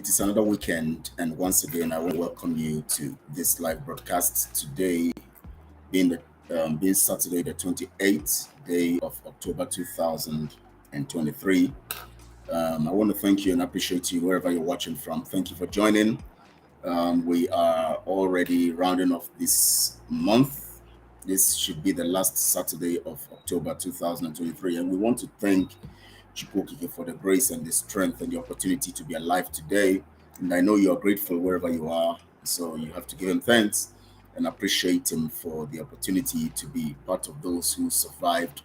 It is another weekend, and once again, I want to welcome you to this live broadcast today, being Saturday, the 28th day of October 2023. I want to thank you and appreciate you wherever you're watching from. Thank you for joining. We are already rounding off this month. This should be the last Saturday of October 2023, and we want to thank Chukwokike for the grace and the strength and the opportunity to be alive today. And I know you are grateful wherever you are, so you have to give him thanks and appreciate him for the opportunity to be part of those who survived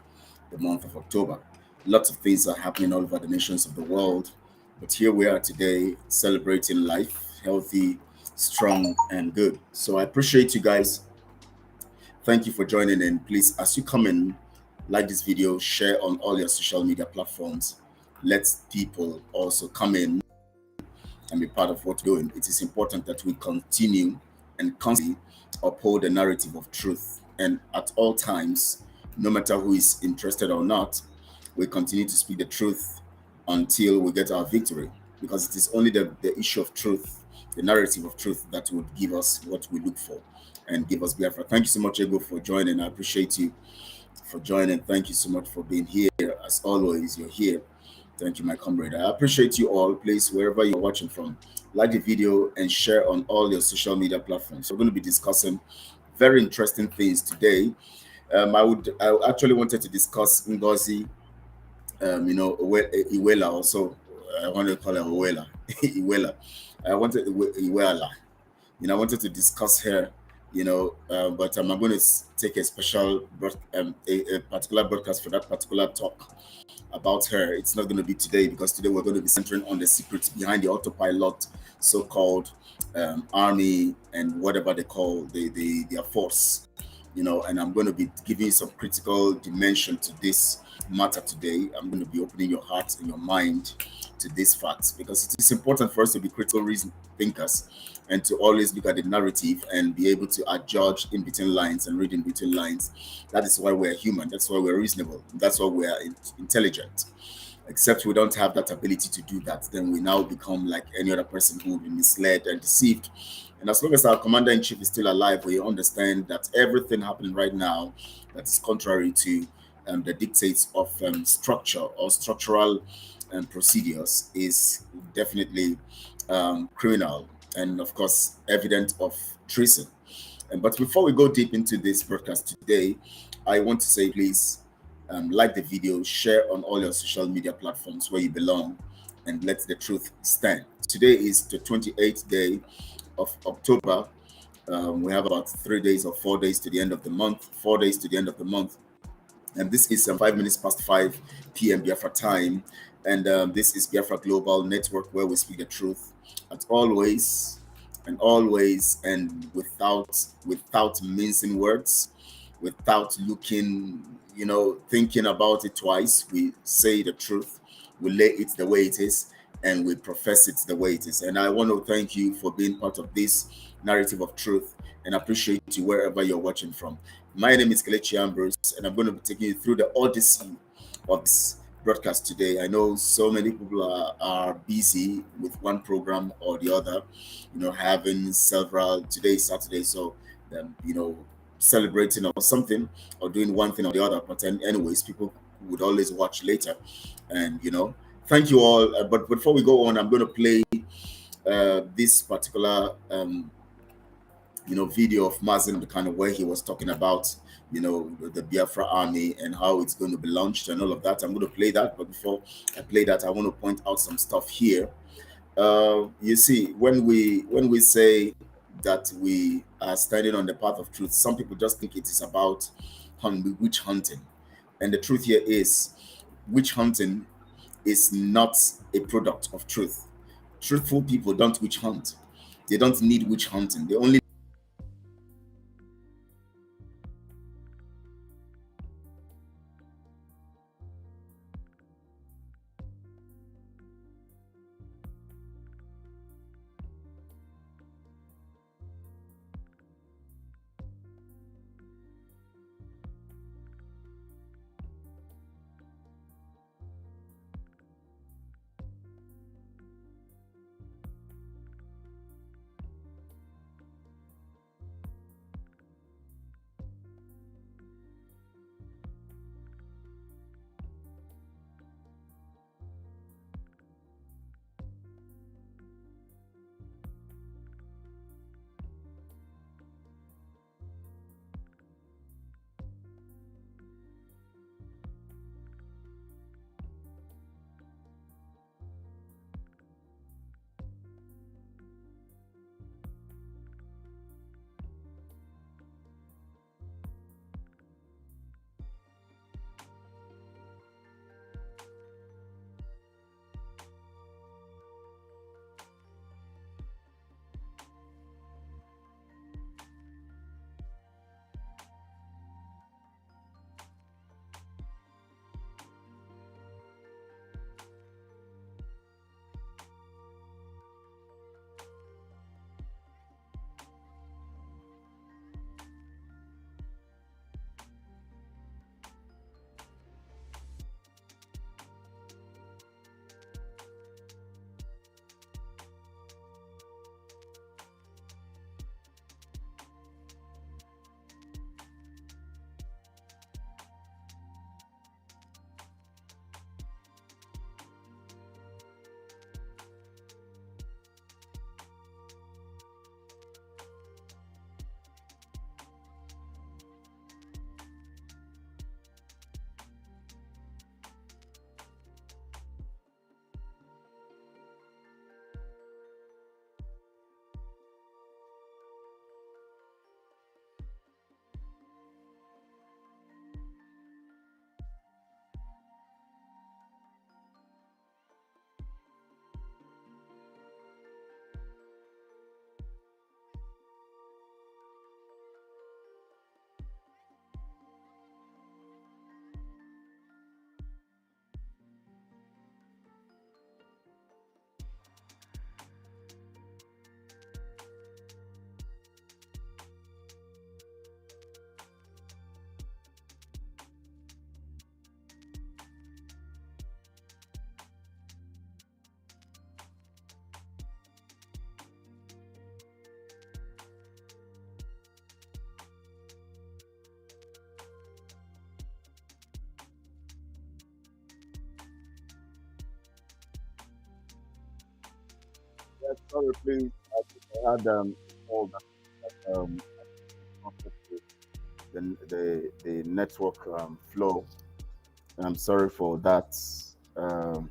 the month of October. Lots of things are happening all over the nations of the world, but here we are today celebrating life, healthy, strong, and good. So I appreciate you guys. Thank you for joining in. Please, as you come in, like this video, share on all your social media platforms. Let people also come in and be part of what we're doing. It is important that we continue and constantly uphold the narrative of truth. And at all times, no matter who is interested or not, we continue to speak the truth until we get our victory. Because it is only the issue of truth, the narrative of truth, that would give us what we look for and give us Biafra. Thank you so much, Ego, for joining. I appreciate you for joining. Thank you so much for being here. As always, you're here. Thank you, my comrade. I appreciate you all. Please, wherever you're watching from, like the video and share on all your social media platforms. We're going to be discussing very interesting things today. I actually wanted to discuss Ngozi, Iwela also. I want to call her Iwela. Iwela. I wanted Iwela. I wanted to discuss her, but I'm going to take a special, a particular broadcast for that particular talk about her. It's not going to be today because today we're going to be centering on the secrets behind the Autopilot, so-called army and whatever they call their force, and I'm going to be giving you some critical dimension to this matter today. I'm going to be opening your heart and your mind to these facts because it is important for us to be critical reason thinkers and to always look at the narrative and be able to adjudge in between lines and read in between lines. That is why we're human. That's why we're reasonable. That's why we're intelligent. Except we don't have that ability to do that, then we now become like any other person who will be misled and deceived. And as long as our commander-in-chief is still alive, we understand that everything happening right now that is contrary to the dictates of structure or structural procedures is definitely criminal and, of course, evident of treason. But before we go deep into this broadcast today, I want to say, please, like the video, share on all your social media platforms where you belong, and let the truth stand. Today is the 28th day of October. We have about 3 days or 4 days to the end of the month, 4 days to the end of the month. And this is 5 minutes past 5 p.m. Biafra time. And this is Biafra Global Network, where we speak the truth at always and without mincing words, without looking, thinking about it twice. We say the truth, we lay it the way it is, and we profess it the way it is. And I want to thank you for being part of this narrative of truth and appreciate you wherever you're watching from. My name is Kelechi Ambrose, and I'm going to be taking you through the odyssey of this broadcast today. I know so many people are busy with one program or the other, having several. Today is Saturday, so celebrating or something or doing one thing or the other. But anyways, people would always watch later, and thank you all. But before we go on, I'm going to play this particular video of Mazen, the kind of where he was talking about, the Biafra army and how it's going to be launched and all of that. I'm going to play that. But before I play that, I want to point out some stuff here. You see, when we say that we are standing on the path of truth, some people just think it is about witch hunting. And the truth here is, witch hunting is not a product of truth. Truthful people don't witch hunt. They don't need witch hunting. They only Sorry, please. I think I had a call that conflict with the network flow. And I'm sorry for that. Um,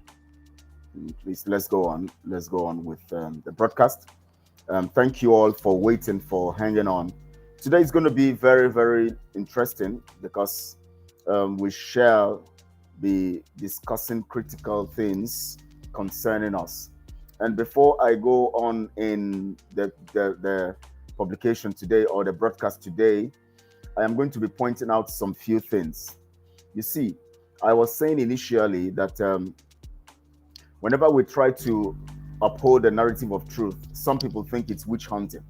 Please, let's go on. Let's go on with the broadcast. Thank you all for waiting, for hanging on. Today is going to be very, very interesting because we shall be discussing critical things concerning us. And before I go on in the publication today or the broadcast today, I am going to be pointing out some few things. You see, I was saying initially that whenever we try to uphold the narrative of truth, some people think it's witch hunting,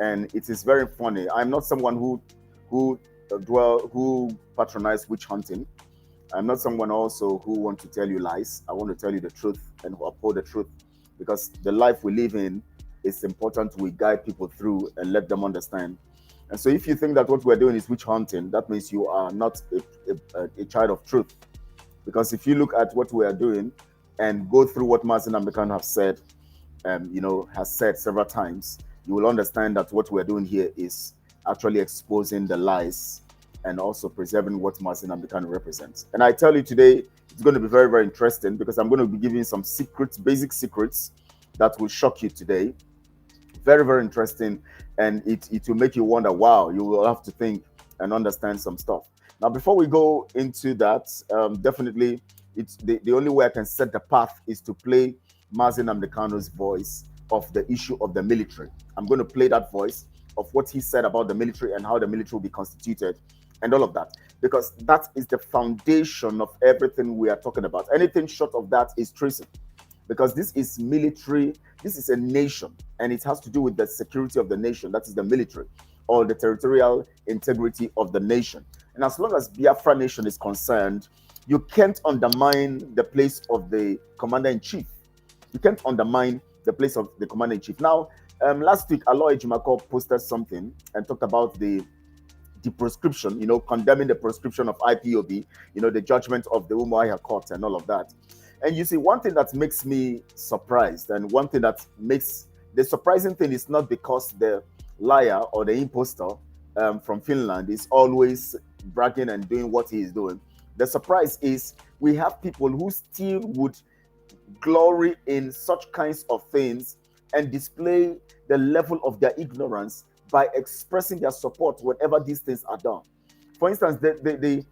and it is very funny. I'm not someone who patronize witch hunting. I'm not someone also who want to tell you lies. I want to tell you the truth and uphold the truth, because the life we live in is important. We guide people through and let them understand. And so, if you think that what we're doing is witch hunting, that means you are not a child of truth. Because if you look at what we are doing and go through what Martin and Mekan have said, has said several times, you will understand that what we're doing here is actually exposing the lies and also preserving what Martin and Mekan represents. And I tell you today, it's going to be very, very interesting because I'm going to be giving some secrets, basic secrets that will shock you today. Very, very interesting. And it will make you wonder, wow, you will have to think and understand some stuff. Now, before we go into that, definitely, it's the only way I can set the path is to play Mazin Amdekano's voice of the issue of the military. I'm going to play that voice of what he said about the military and how the military will be constituted and all of that, because that is the foundation of everything we are talking about. Anything short of that is treason, because this is military, this is a nation, and it has to do with the security of the nation. That is the military, or the territorial integrity of the nation. And as long as Biafra nation is concerned, you can't undermine the place of the commander-in-chief. You can't undermine the place of the commander-in-chief. Now, last week, Aloy Jumako posted something and talked about the proscription, condemning the proscription of IPOB, the judgment of the Umuahia court and all of that. And you see, one thing that makes me surprised, and one thing that makes the surprising thing is not because the liar or the imposter from Finland is always bragging and doing what he is doing. The surprise is we have people who still would glory in such kinds of things and display the level of their ignorance by expressing their support whenever these things are done. For instance, the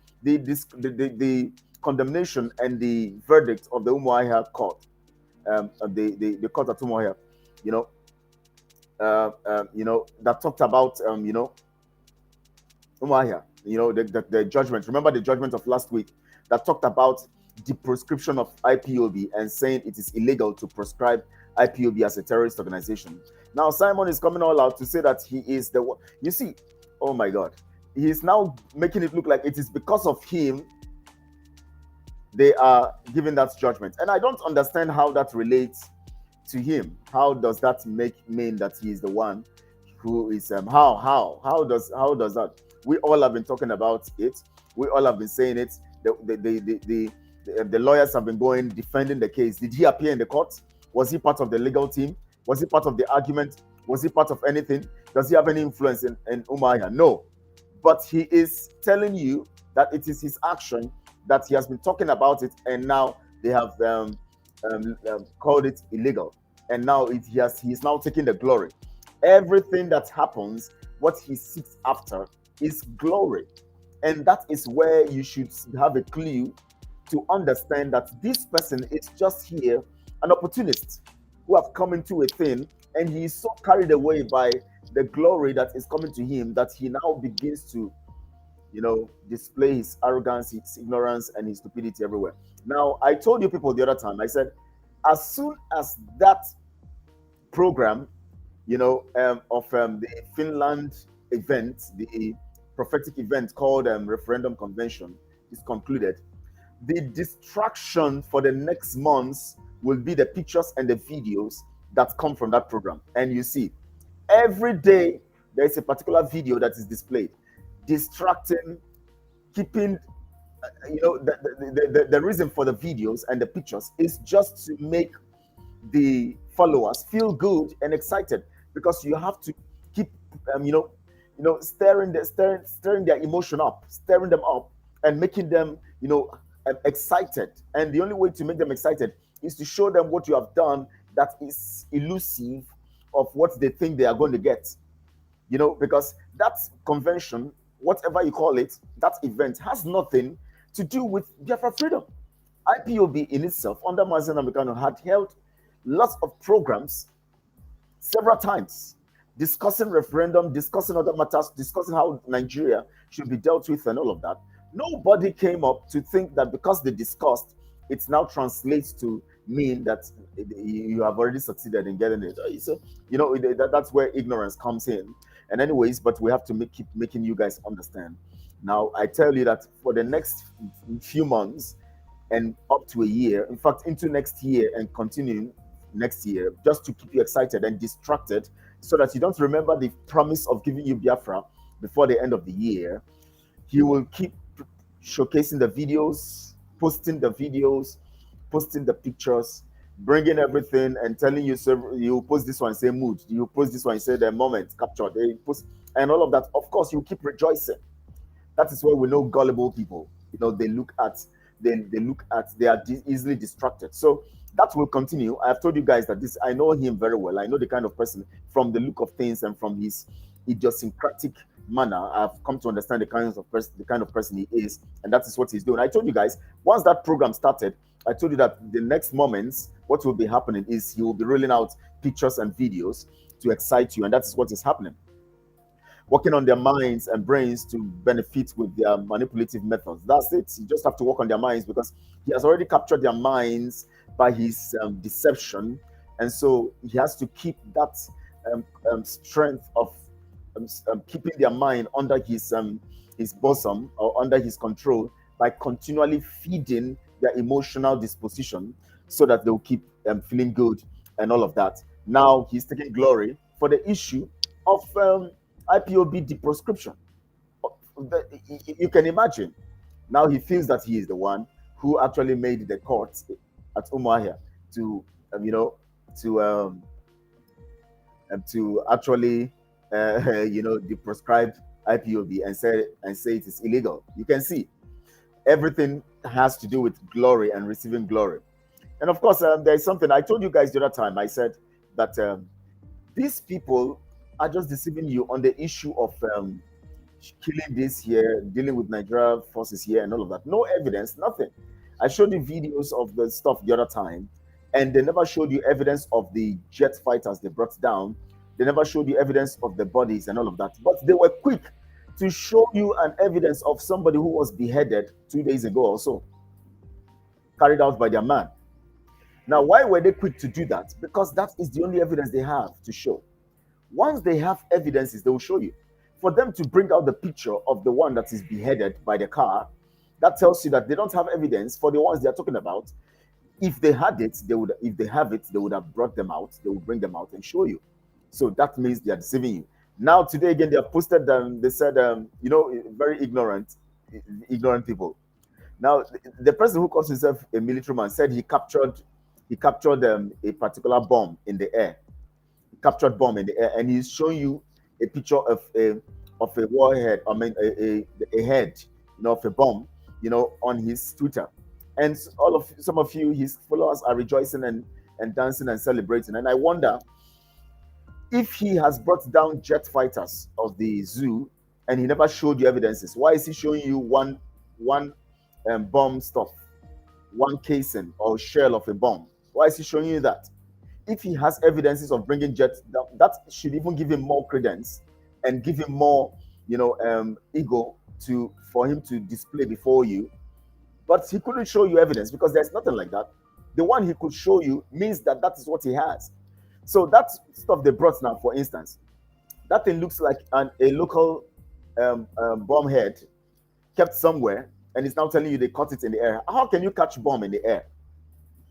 condemnation and the verdict of the Umuahia court, the court at Umuahia, that talked about Umuahia, the judgment. Remember the judgment of last week that talked about the proscription of IPOB and saying it is illegal to proscribe IPOB as a terrorist organization. Now Simon is coming all out to say that he is the one. You see, oh my God, he is now making it look like it is because of him they are giving that judgment, and I don't understand how that relates to him. How does that mean that he is the one who is how does that? We all have been talking about it. We all have been saying it. The lawyers have been going defending the case. Did he appear in the court? Was he part of the legal team? Was he part of the argument? Was he part of anything? Does he have any influence in Umuahia? No. But he is telling you that it is his action, that he has been talking about it, and now they have called it illegal. And now he is now taking the glory. Everything that happens, what he seeks after is glory. And that is where you should have a clue to understand that this person is just here, an opportunist who have come into a thing, and he is so carried away by the glory that is coming to him that he now begins to, display his arrogance, his ignorance, and his stupidity everywhere. Now, I told you people the other time, I said, as soon as that program, of the Finland event, the prophetic event called Referendum Convention is concluded, the distraction for the next months will be the pictures and the videos that come from that program. And you see, every day there is a particular video that is displayed, distracting, keeping, the reason for the videos and the pictures is just to make the followers feel good and excited, because you have to keep stirring their emotion up, stirring them up, and making them excited. And the only way to make them excited is to show them what you have done that is elusive of what they think they are going to get. Because that convention, whatever you call it, that event has nothing to do with Biafra freedom. IPOB in itself, under Mazen Namikano, had held lots of programs several times, discussing referendum, discussing other matters, discussing how Nigeria should be dealt with and all of that. Nobody came up to think that because they discussed, it now translates to mean that you have already succeeded in getting it. So, that's where ignorance comes in. And anyways, but we have to keep making you guys understand. Now, I tell you that for the next few months and up to a year, in fact, into next year and continuing next year, just to keep you excited and distracted so that you don't remember the promise of giving you Biafra before the end of the year, he will keep showcasing the videos, posting the pictures, bringing everything and telling you, so you post this one, say mood, you post this one, say the moment captured, they post, and all of that. Of course, you keep rejoicing. That is where we know gullible people. They are easily distracted. So that will continue. I have told you guys that I know him very well. I know the kind of person, from the look of things and from his idiosyncratic manner, I've come to understand the kind of person he is, and that is what he's doing. I told you guys, once that program started, I told you that the next moments, what will be happening is he will be rolling out pictures and videos to excite you, and that is what is happening. Working on their minds and brains to benefit with their manipulative methods. That's it. You just have to work on their minds, because he has already captured their minds by his deception, and so he has to keep that strength of keeping their mind under his bosom, or under his control, by continually feeding their emotional disposition, so that they'll keep feeling good and all of that. Now he's taking glory for the issue of IPOB deproscription. You can imagine. Now he feels that he is the one who actually made the court at Umuahia to, to actually, deproscribe IPOB and say it is illegal. You can see everything has to do with glory and receiving glory. And of course, there is something I told you guys the other time. I said that these people are just deceiving you on the issue of killing this here, dealing with Nigeria forces here, and all of that. No evidence, nothing. I showed you videos of the stuff the other time, and they never showed you evidence of the jet fighters they brought down. They never showed you evidence of the bodies and all of that. But they were quick to show you an evidence of somebody who was beheaded 2 days ago or so, carried out by their man. Now, why were they quick to do that? Because that is the only evidence they have to show. Once they have evidences, they will show you. For them to bring out the picture of the one that is beheaded by the car, that tells you that they don't have evidence for the ones they are talking about. If they had it, they would. If they have it, they would have brought them out. They will bring them out and show you. So that means they are deceiving you. Now today again, they have posted them. They said, very ignorant people. Now the person who calls himself a military man said he captured a particular bomb in the air. Captured bomb in the air, and he's showing you a picture of a warhead. I mean, a head, of a bomb, on his Twitter, and some of you, his followers, are rejoicing and dancing and celebrating. And I wonder if he has brought down jet fighters of the zoo, and he never showed you evidences. Why is he showing you one bomb stuff, one casing or shell of a bomb? Why is he showing you that? If he has evidences of bringing jets down, that should even give him more credence and give him more, ego for him to display before you. But he couldn't show you evidence because there's nothing like that. The one he could show you means that is what he has. So that stuff they brought now, for instance, that thing looks like a local bomb head kept somewhere, and it's now telling you they caught it in the air. How can you catch bomb in the air?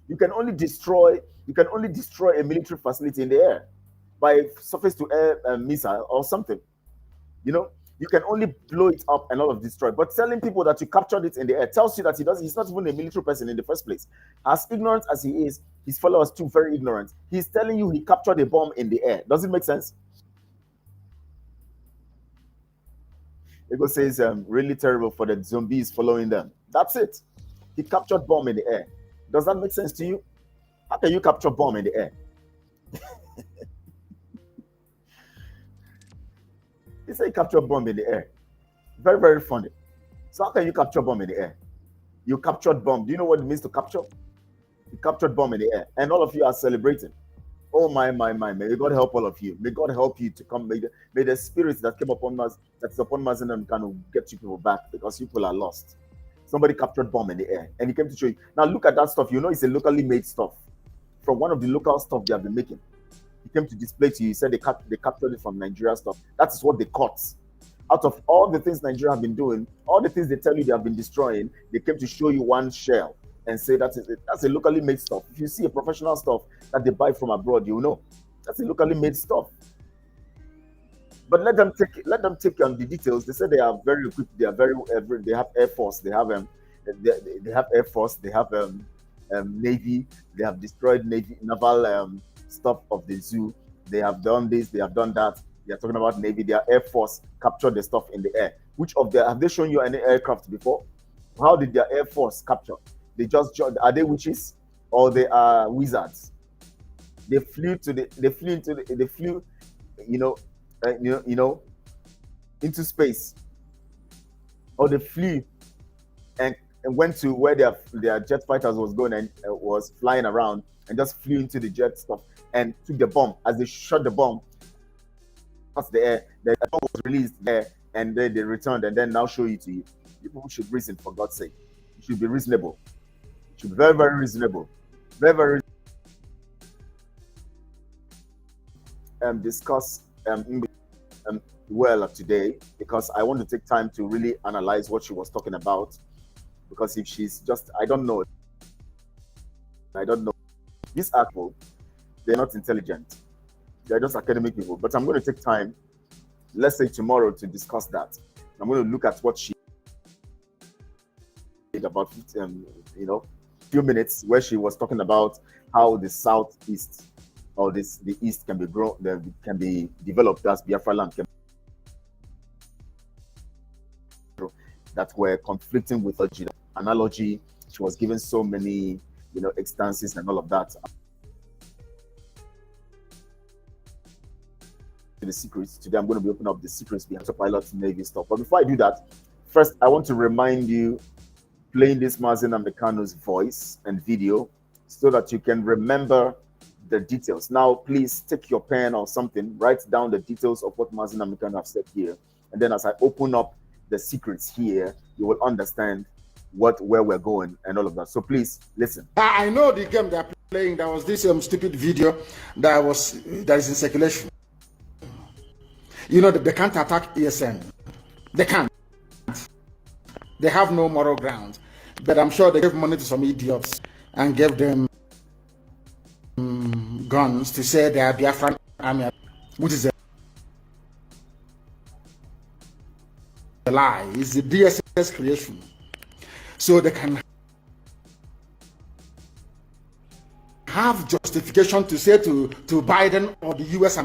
You can only destroy a military facility in the air by surface-to-air missile or something. You can only blow it up and all of destroy. But telling people that you captured it in the air tells you that he's not even a military person in the first place. As ignorant as he is, His followers too, very ignorant. He's telling you he captured a bomb in the air. Does it make sense? Ego says, really terrible for the zombies following them. That's it. He captured bomb in the air. Does that make sense to you? How can you capture bomb in the air? He said he captured bomb in the air. Very, very funny. So how can you capture bomb in the air? You captured bomb. Do you know what it means to capture? You captured bomb in the air. And all of you are celebrating. Oh my. May God help all of you. May God help you to come. May the spirits that came upon us, that's upon Mazinam, kind of get you people back, because people are lost. Somebody captured bomb in the air and he came to show you. Now look at that stuff. You know it's a locally made stuff. From one of the local stuff they have been making. He came to display to you. He said they captured it from Nigeria stuff. That is what they caught. Out of all the things Nigeria have been doing, all the things they tell you they have been destroying, they came to show you one shell and say that's a locally made stuff. If you see a professional stuff that they buy from abroad, you know that's a locally made stuff. But let them take on the details. They say they are very equipped. They are they have Air Force. They have they have Air Force. They have Navy. They have destroyed naval stuff of the zoo. They have done this. They have done that. They are talking about Navy. Their Air Force captured the stuff in the air. Which of them have they shown you any aircraft before? How did their Air Force capture? They just are they witches or they are wizards? They flew into space, or they flew and went to where their jet fighters was going and was flying around and just flew into the jet stuff and took the bomb. As they shot the bomb past the air, the bomb was released there, and then they returned and then now show it to you. People should reason, for God's sake. You should be reasonable. You should be very, very reasonable. Very, very discuss well today, because I want to take time to really analyze what she was talking about. Because if she's just, I don't know. These people, they're not intelligent. They're just academic people. But I'm going to take time, let's say tomorrow, to discuss that. I'm going to look at what she did about, few minutes, where she was talking about how the southeast or the east can be grown, can be developed as Biafra land that were conflicting with her analogy. She was given so many, instances and all of that. The secrets today, I'm going to be opening up the secrets behind Autopilot Navy stuff. But before I do that, first I want to remind you, playing this Mazen Amekano's voice and video so that you can remember the details. Now, please take your pen or something, write down the details of what Mazen Amekano have said here, and then as I open up the secrets here, you will understand where we're going and all of that. So please listen. I know the game they're playing. There was this stupid video that is in circulation. They can't attack ESN. They can't. They have no moral ground. But I'm sure they gave money to some idiots and gave them guns to say they are Biafran army, which is a lie. It's the DSS creation. So they can have justification to say to Biden or the US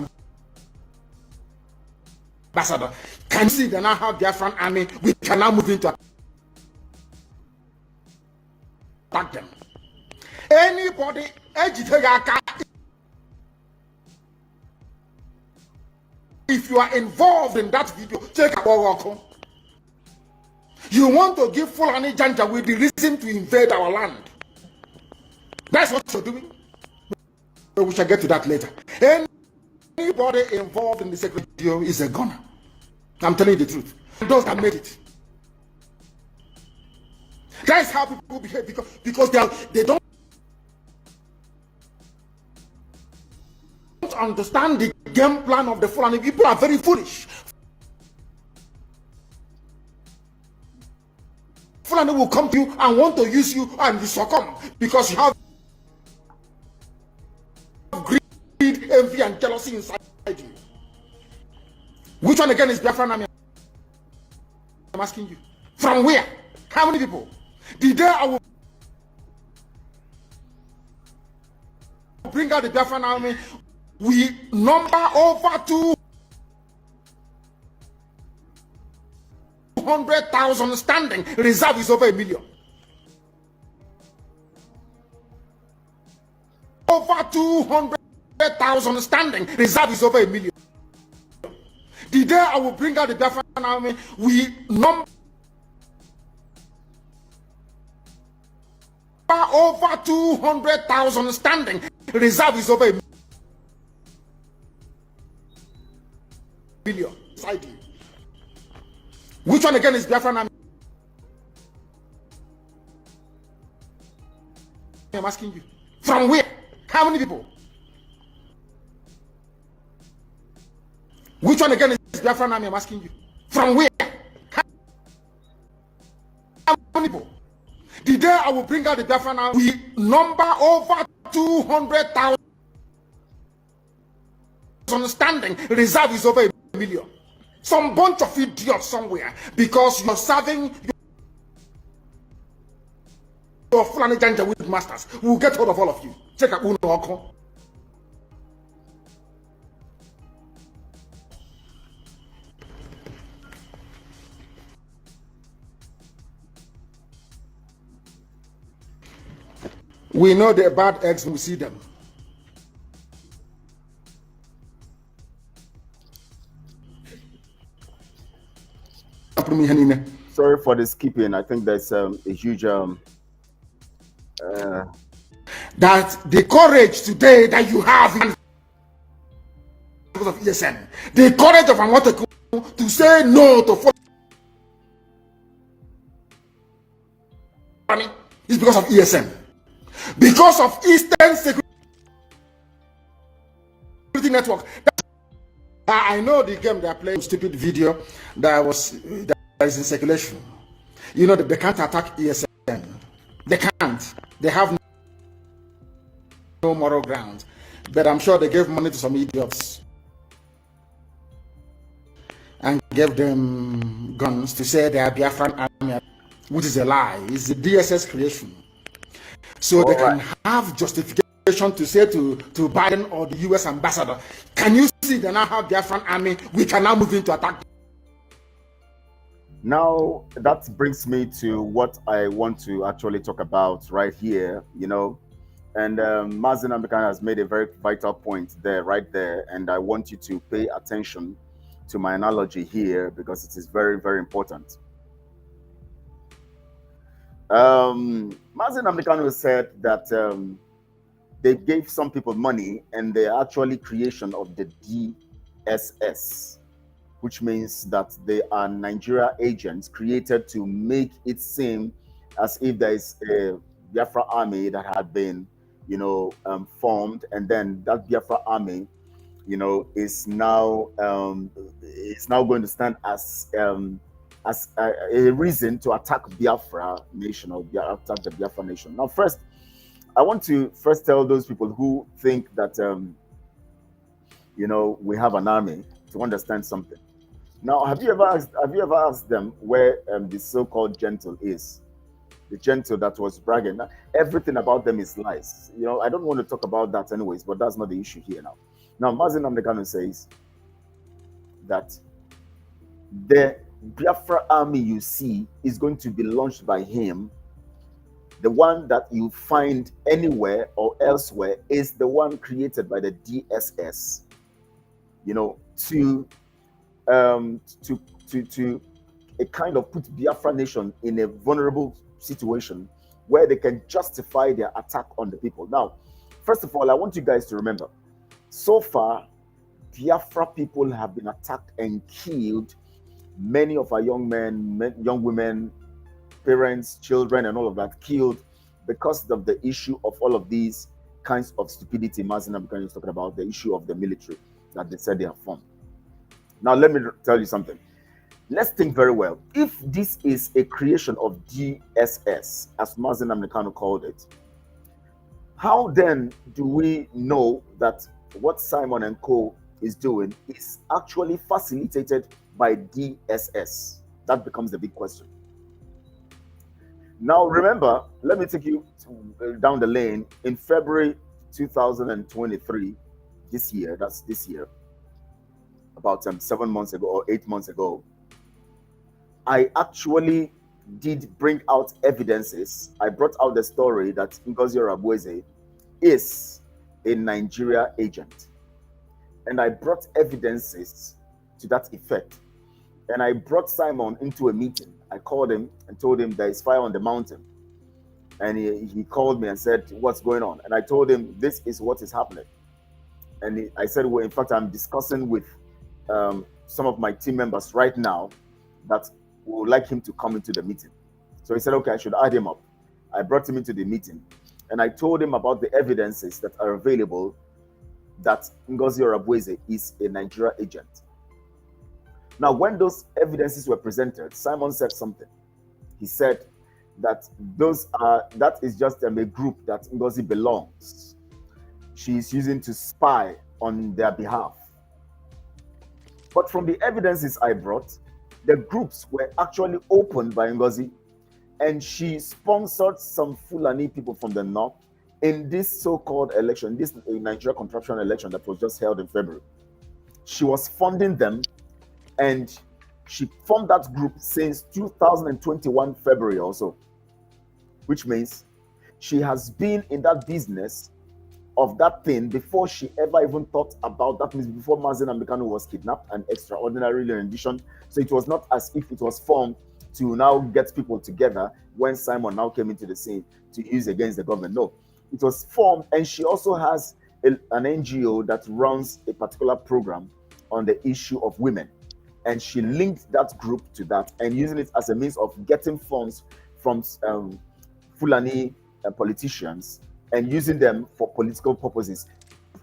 ambassador, can you see they now have Biafran army? We can now move into attack them. Anybody, if you are involved in that video, take a walk. You want to give Fulani Janja with the reason to invade our land. That's what you're doing. But we shall get to that later. Anybody involved in the secret video is a gunner. I'm telling you the truth. And those that made it. That's how people behave, because they don't understand the game plan of the Fulani. People are very foolish. Fulani will come to you and want to use you, and you succumb because you have greed, envy, and jealousy inside you. Which one again is Biafran army? I'm asking you. From where? How many people? The day I will bring out the Biafran army. We number over 200,000 standing. Reserve is over 1 million. Over 200,000 standing. Reserve is over 1 million. The day I will bring out the Biafran army, we number over 200,000 standing. Reserve is over 1 million. Which one again is Biafran army? I'm asking you. From where? How many people? Which one again is Biafran army? I'm asking you. From where? How many people? The day I will bring out the Biafran army, we number over 200,000 standing. Reserve is over 1 million. Some bunch of idiots somewhere, because you're serving your Fulani Janjaweed masters. We'll get hold of all of you. Check out Uno. We know the bad eggs, we see them. Sorry for the skipping. I think there's a huge that the courage today that you have because of ESN, the courage of Amoteku to say no to Fulani is because of ESN. Because of Eastern Security Network. I know the game they are playing, stupid video that is in circulation. You know that they can't attack ESN. They can't. They have no moral ground. But I'm sure they gave money to some idiots and gave them guns to say they are Biafran army, which is a lie. It's the DSS creation. So they can have justification to say to Biden or the US ambassador, can you see they now have Biafran army? We can now move into attack. Now, that brings me to what I want to actually talk about right here, you know. And Mazen American has made a very vital point there, right there. And I want you to pay attention to my analogy here because it is very, very important. Mazen American said that they gave some people money and they're actually creation of the DSS, which means that they are Nigeria agents created to make it seem as if there is a Biafra army that had been, you know, formed, and then that Biafra army, you know, is now going to stand as a reason to attack Biafra nation or attack the Biafra nation. Now, first, I want to tell those people who think that you know, we have an army to understand something. Now, have you ever asked them where the so-called gentle is? The gentle that was bragging. Now, everything about them is lies. You know, I don't want to talk about that anyways, but that's not the issue here now. Now, Mazen Amdekano says that the Biafra army you see is going to be launched by him. The one that you find anywhere or elsewhere is the one created by the DSS, you know, to a kind of put Biafra nation in a vulnerable situation where they can justify their attack on the people. Now, first of all, I want you guys to remember, so far, Biafra people have been attacked and killed. Many of our young men, young women, parents, children, and all of that killed because of the issue of all of these kinds of stupidity Mazen Abdulkarim is talking about, the issue of the military that they said they have formed. Now, let me tell you something. Let's think very well. If this is a creation of DSS, as Mazen Abdulkarim called it, how then do we know that what Simon and Co. is doing is actually facilitated by DSS? That becomes the big question. Now, remember, let me take you down the lane. In February 2023, this year, that's this year, about 7 months ago or 8 months ago, I actually did bring out evidences. I brought out the story that Ngozi Orabueze is a Nigeria agent. And I brought evidences to that effect. And I brought Simon into a meeting. I called him and told him there is fire on the mountain. And he called me and said, what's going on? And I told him, this is what is happening. And I said, well, in fact, I'm discussing with some of my team members right now that would like him to come into the meeting. So he said, okay, I should add him up. I brought him into the meeting. And I told him about the evidences that are available that Ngozi Orabueze is a Nigeria agent. Now, when those evidences were presented, Simon said something. He said that that is just a group that Ngozi belongs. She is using to spy on their behalf. But from the evidences I brought, the groups were actually opened by Ngozi, and she sponsored some Fulani people from the north in this so-called election, this Nigeria contraption election that was just held in February. She was funding them, and she formed that group since 2021 February also, which means she has been in that business of that thing before she ever even thought about that. Means before Mazi Nnamdi Kanu was kidnapped and extraordinarily renditioned. So it was not as if it was formed to now get people together when Simon now came into the scene to use against the government. No, it was formed, and she also has an NGO that runs a particular program on the issue of women. And she linked that group to that and using it as a means of getting funds from Fulani politicians and using them for political purposes,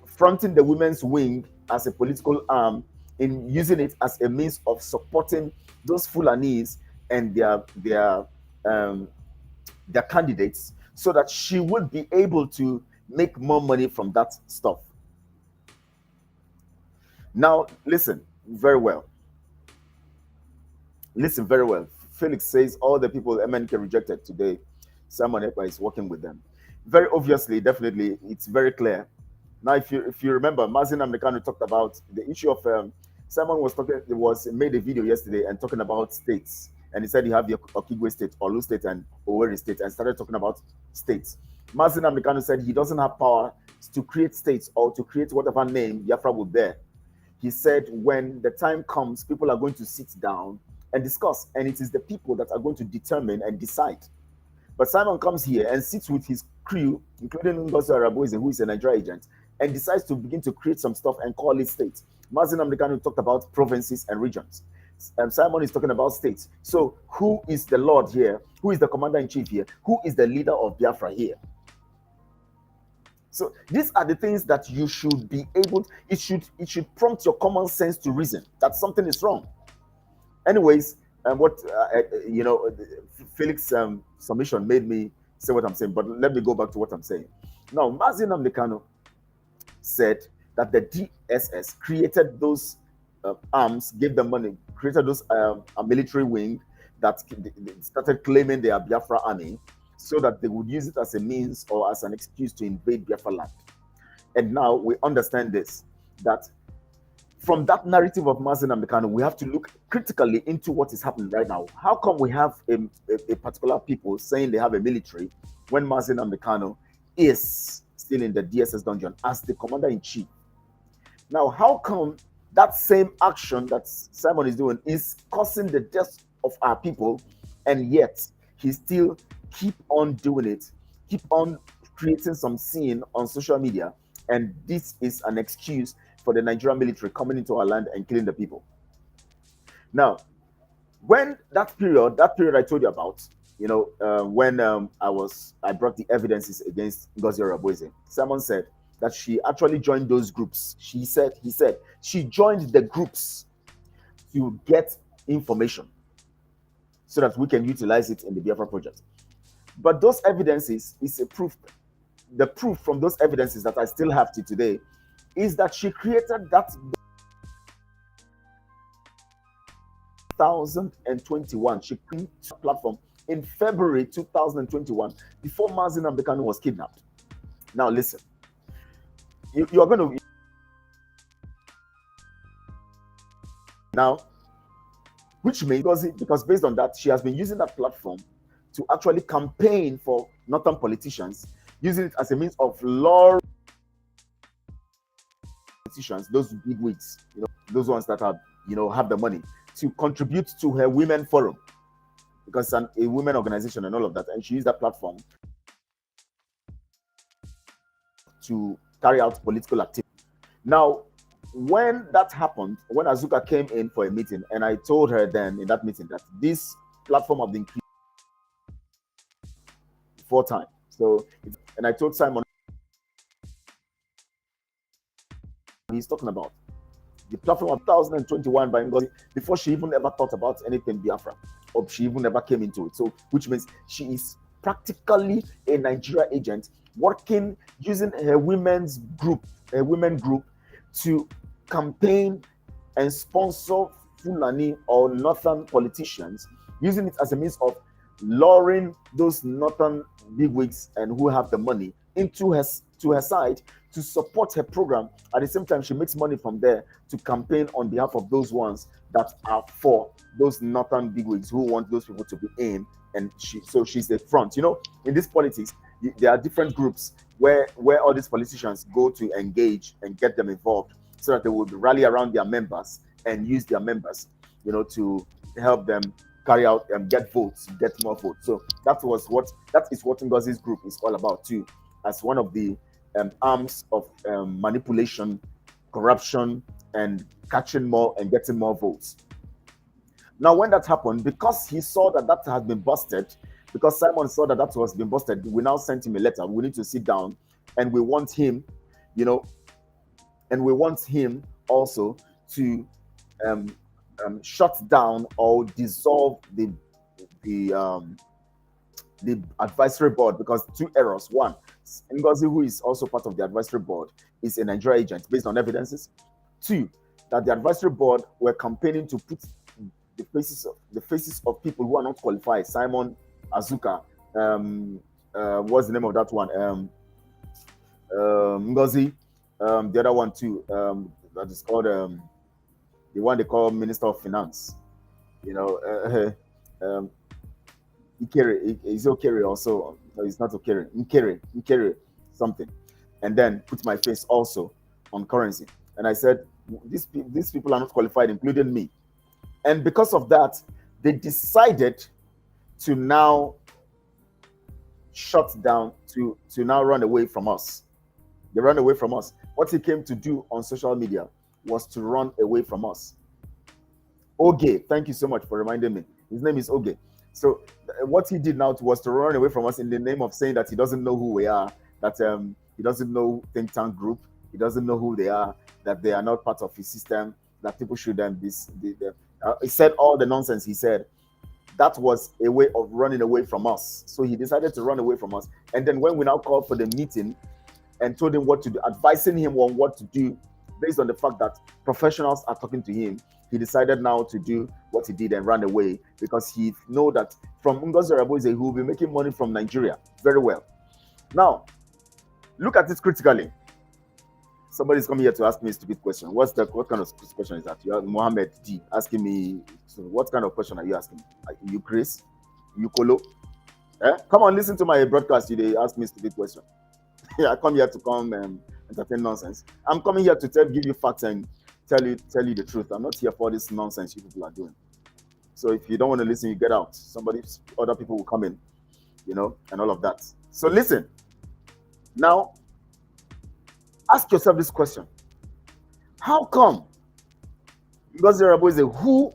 fronting the women's wing as a political arm, in using it as a means of supporting those Fulanis and their candidates, so that she would be able to make more money from that stuff. Now, listen very well. Listen very well. Felix says all the people MNK rejected today, Simon Ekpa is working with them. Very obviously, definitely, it's very clear. Now, if you remember, Mazi Nnamdi Kanu talked about the issue of Simon made a video yesterday and talking about states, and he said you have the Okigwe state, Olu state, and Owerri state, and started talking about states. Mazi Nnamdi Kanu said he doesn't have power to create states or to create whatever name Biafra would bear. He said when the time comes, people are going to sit down and discuss, and it is the people that are going to determine and decide. But Simon comes here and sits with his crew, including Ngozi Orabueze, who is a Nigeria agent, and decides to begin to create some stuff and call it states. Mazi Nnamdi Kanu talked about provinces and regions. Simon is talking about states. So who is the Lord here? Who is the commander-in-chief here? Who is the leader of Biafra here? So these are the things that you should be able to, it should prompt your common sense to reason that something is wrong. Anyways, Felix submission made me say what I'm saying, but let me go back to what I'm saying. Now, Mazi Nnamdi Kanu said that the DSS created those arms, gave them money, created those a military wing that started claiming they are Biafra army, so that they would use it as a means or as an excuse to invade Biafra land. And now we understand this, that from that narrative of Mazi Nnamdi Kanu, we have to look critically into what is happening right now. How come we have a particular people saying they have a military when Mazi Nnamdi Kanu is still in the DSS dungeon as the commander-in-chief? Now, how come that same action that Simon is doing is causing the death of our people, and yet he still keep on doing it, keep on creating some scene on social media, and this is an excuse for the Nigerian military coming into our land and killing the people? Now, when that period I told you about, when I brought the evidences against Ngozi Orabueze, Simon said that she actually joined those groups. He said she joined the groups to get information so that we can utilize it in the Biafra project. But those evidences is a proof. The proof from those evidences that I still have to today is that she created that 2021. She created a platform in February 2021 before Mazi Nnamdi Kanu was kidnapped. Now listen, you are going to now, which means because based on that, she has been using that platform to actually campaign for northern politicians, using it as a means of luring politicians, those big wigs, those ones that are, have the money, to contribute to her women forum, because it's a women organization and all of that, and she used that platform to carry out political activity. Now, when that happened, when Azuka came in for a meeting, and I told her then in that meeting that this platform of the increase 4 times. So, and I told Simon he's talking about the platform of 2021 by Ngozi, before she even ever thought about anything Biafra, or she even ever came into it. So, which means she is practically a Nigeria agent working using her women group to campaign and sponsor Fulani or northern politicians, using it as a means of luring those northern bigwigs and who have the money into her side to support her program. At the same time, she makes money from there to campaign on behalf of those ones that are for those northern bigwigs who want those people to be in. And she's the front. In this politics, there are different groups where all these politicians go to engage and get them involved, so that they will rally around their members and use their members, to help them carry out and get votes, get more votes. So that is what Ngozi's group is all about too, as one of the arms of manipulation, corruption, and catching more and getting more votes. Now, when that happened, because he saw that has been busted, because Simon saw that was been busted, we now sent him a letter. We need to sit down, and we want him, and we want him also to shut down or dissolve the advisory board, because 2 errors. 1, Ngozi, who is also part of the advisory board, is a Nigeria agent based on evidences. 2, that the advisory board were campaigning to put the faces of people who are not qualified. Simon, Azuka, what's the name of that one? Ngozi, the other one too, that is called the one they call Minister of Finance. Ikere, is Okere also? No, it's not Okere. Ikere, something. And then put my face also on currency. And I said, these people are not qualified, including me. And because of that, they decided to now shut down, to now run away from us. They ran away from us. What he came to do on social media was to run away from us. Oge, thank you so much for reminding me. His name is Oge. So what he did now was to run away from us in the name of saying that he doesn't know who we are, that he doesn't know think tank group, he doesn't know who they are, that they are not part of his system, that people should be. He said all the nonsense he said. That was a way of running away from us. So he decided to run away from us. And then when we now called for the meeting and told him what to do, advising him on what to do based on the fact that professionals are talking to him, he decided now to do what he did and run away, because he know that from Ngozi Araboze, he will be making money from Nigeria very well. Now, look at this critically. Somebody's coming here to ask me a stupid question. What kind of question is that? You are Mohammed D asking me. So what kind of question are you asking? Are you Chris? You Kolo? Come on, listen to my broadcast. They ask me a stupid question. I come here to come and entertain nonsense. I'm coming here to give you facts and tell you the truth. I'm not here for this nonsense you people are doing. So if you don't want to listen, you get out. Other people will come in, and all of that. So listen. Now, ask yourself this question. How come Ngozi Araboze, who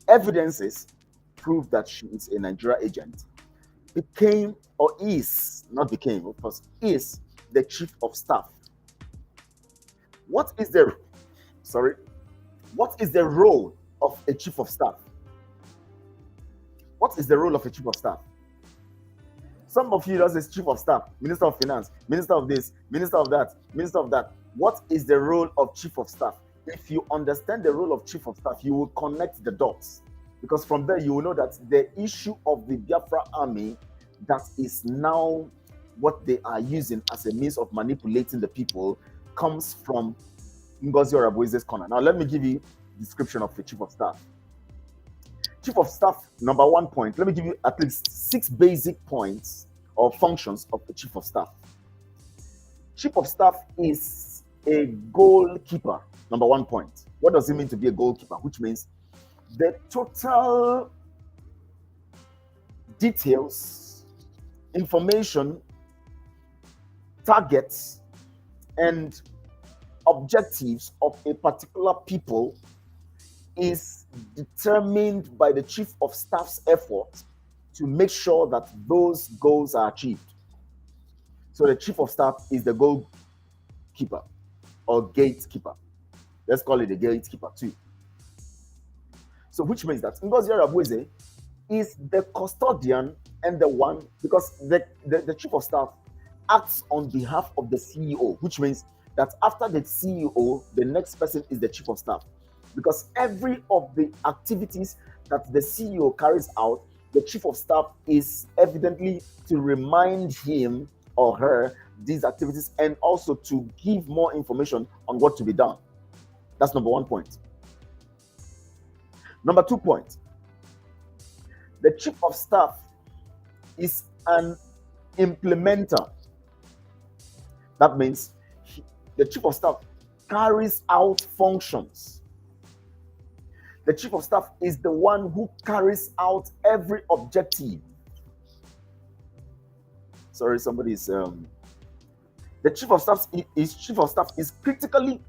evidences prove that she is a Nigeria agent, became, or is, not became, of course, is the chief of staff? What is the role of a chief of staff? What is the role of a chief of staff? Some of you does as chief of staff, minister of finance, minister of this, minister of that, minister of that. What is the role of chief of staff? If you understand the role of chief of staff, you will connect the dots, because from there you will know that the issue of the Biafra army that is now, what they are using as a means of manipulating the people comes from Ngozi Orabueze's corner. Now, let me give you a description of the chief of staff. Chief of staff, number 1 point. Let me give you at least 6 basic points or functions of the chief of staff. Chief of staff is a goalkeeper, number 1 point. What does it mean to be a goalkeeper? Which means the total details, information, targets, and objectives of a particular people is determined by the chief of staff's effort to make sure that those goals are achieved. So the chief of staff is the goalkeeper or gatekeeper. Let's call it a gatekeeper too. So which means that Ngozi Orabueze is the custodian and the one, because the chief of staff acts on behalf of the CEO, which means that after the CEO, the next person is the chief of staff. Because every of the activities that the CEO carries out, the chief of staff is evidently to remind him or her these activities and also to give more information on what to be done. That's number 1 point. Number 2 point. The chief of staff is an implementer. That means the chief of staff carries out functions. The chief of staff is the one who carries out every objective. Sorry, somebody is the chief of staff is critically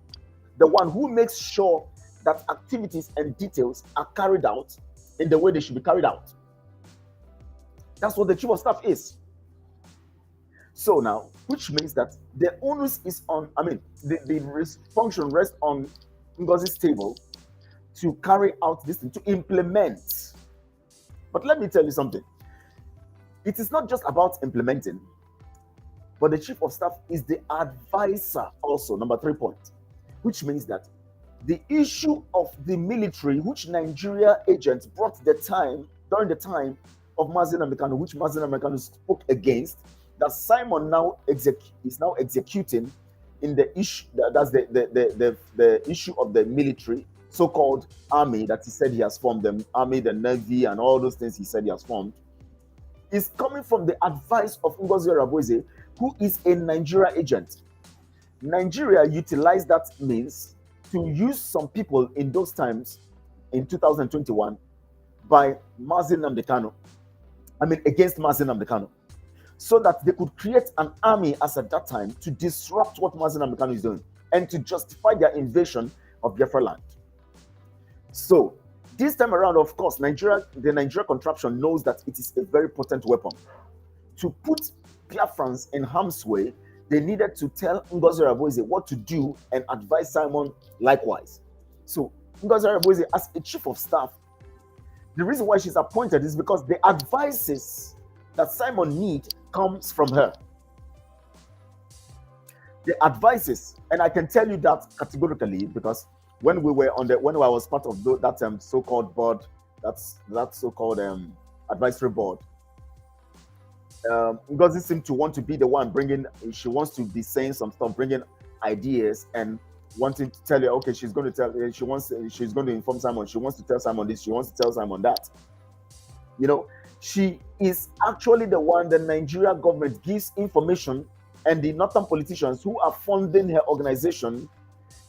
the one who makes sure that activities and details are carried out in the way they should be carried out. That's what the chief of staff is. So now, which means that the onus is on, the function rests on Ngozi's table to carry out this thing, to implement. But let me tell you something. It is not just about implementing, but the chief of staff is the advisor also, number 3 point, which means that the issue of the military, which Nigeria agents brought during the time of Mazi Nnamdi Kanu, which Mazi Nnamdi Kanu spoke against, that Simon now is now executing in the issue, that's the issue of the military, so-called army that he said he has formed, the army, the navy, and all those things he said he has formed, is coming from the advice of Ngozi Orabueze, who is a Nigeria agent. Nigeria utilized that means to use some people in those times, in 2021, by Mazi Nnamdi Kanu, against Mazi Nnamdi Kanu, so that they could create an army as at that time to disrupt what Mazi Nnamdi Kanu is doing and to justify their invasion of Biafra land. So this time around, of course, the Nigeria contraption knows that it is a very potent weapon. To put Biafrans in harm's way, they needed to tell Ngozi Orabueze what to do and advise Simon likewise. So Ngozi Orabueze, as a chief of staff, the reason why she's appointed is because the advices that Simon needs comes from her. The advices, and I can tell you that categorically because when I was part of that so-called board, that so-called advisory board, Ngozi seemed to want to be the one she wants to be saying some stuff, bringing ideas and wanting to tell you, okay, she's going to inform Simon, she wants to tell Simon this, she wants to tell Simon that. She is actually the one the Nigeria government gives information, and the northern politicians who are funding her organization,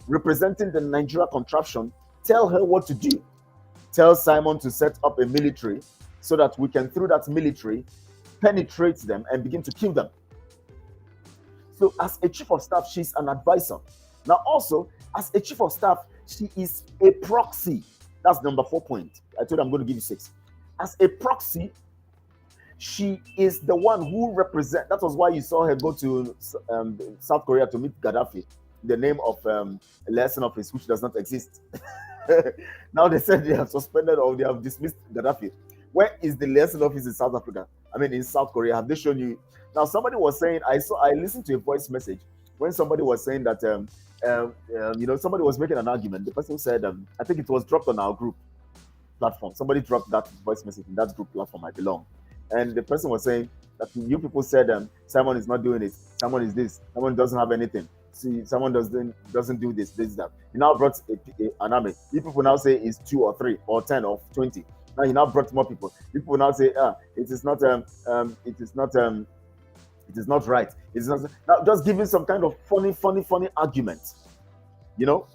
representing the Nigeria contraption, tell her what to do. Tell Simon to set up a military so that we can, through that military, penetrate them and begin to kill them. So as a chief of staff, she's an advisor. Now also, as a chief of staff, she is a proxy. That's number 4 point. I told you I'm going to give you 6. As a proxy, she is the one who represents. That was why you saw her go to South Korea to meet Gaddafi in the name of a liaison office, which does not exist. Now they said they have suspended or they have dismissed Gaddafi. Where is the liaison office in South Africa? In South Korea. Have they shown you? Now somebody was saying, I listened to a voice message when somebody was saying that somebody was making an argument. The person said, I think it was dropped on our group platform. Somebody dropped that voice message in that group platform I belong. And the person was saying, that you people said Simon is not doing it, Simon is this, Simon doesn't have anything. See, someone doesn't do this, that. You now brought an army. You people now say it's 2 or 3 or 10 or 20. Now you now brought more people. People now say, it is not it is not right. It's not now just giving some kind of funny argument. You know,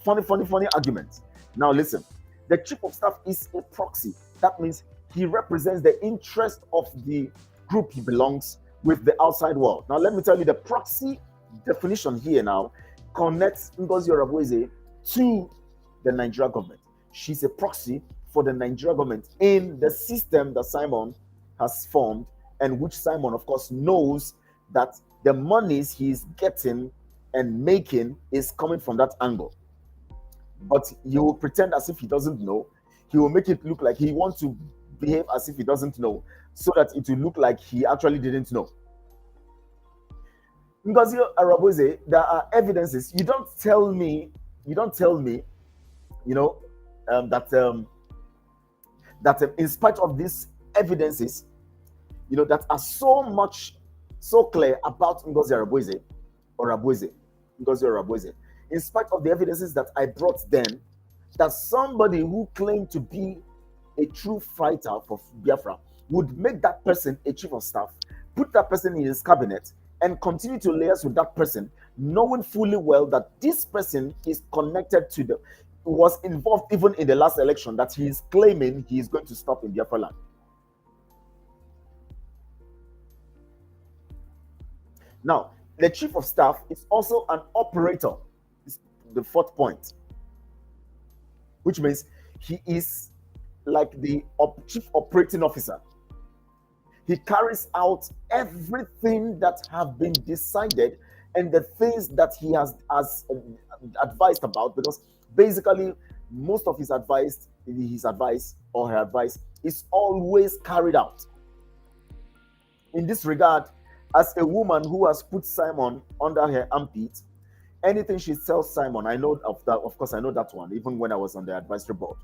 funny argument. Now listen, the chief of staff is a proxy. That means he represents the interest of the group he belongs with the outside world. Now let me tell you, the proxy definition here now connects Ngozi Orabueze to the Nigerian government. She's a proxy for the Nigerian government in the system that Simon has formed, and which Simon, of course, knows that the monies he's getting and making is coming from that angle. But he will pretend as if he doesn't know. He will make it look like he wants to behave as if he doesn't know, so that it will look like he actually didn't know. Because Arabuze, there are evidences. You don't tell me, you know, that in spite of these evidences, you know, that are so clear about Ngozi Arabueze, in spite of the evidences that I brought then, that somebody who claimed to be a true fighter for Biafra would make that person a chief of staff, put that person in his cabinet, and continue to liaise with that person, knowing fully well that this person is connected to was involved even in the last election that he is claiming he is going to stop in Biafra land. Now, the chief of staff is also an operator. It's the fourth point, which means he is like the chief operating officer. He carries out everything that have been decided and the things that he has advised about, because basically most of his advice or her advice is always carried out. In this regard, as a woman who has put Simon under her armpit, anything she tells Simon, I know of that. Of course, I know that one, even when I was on the advisory board.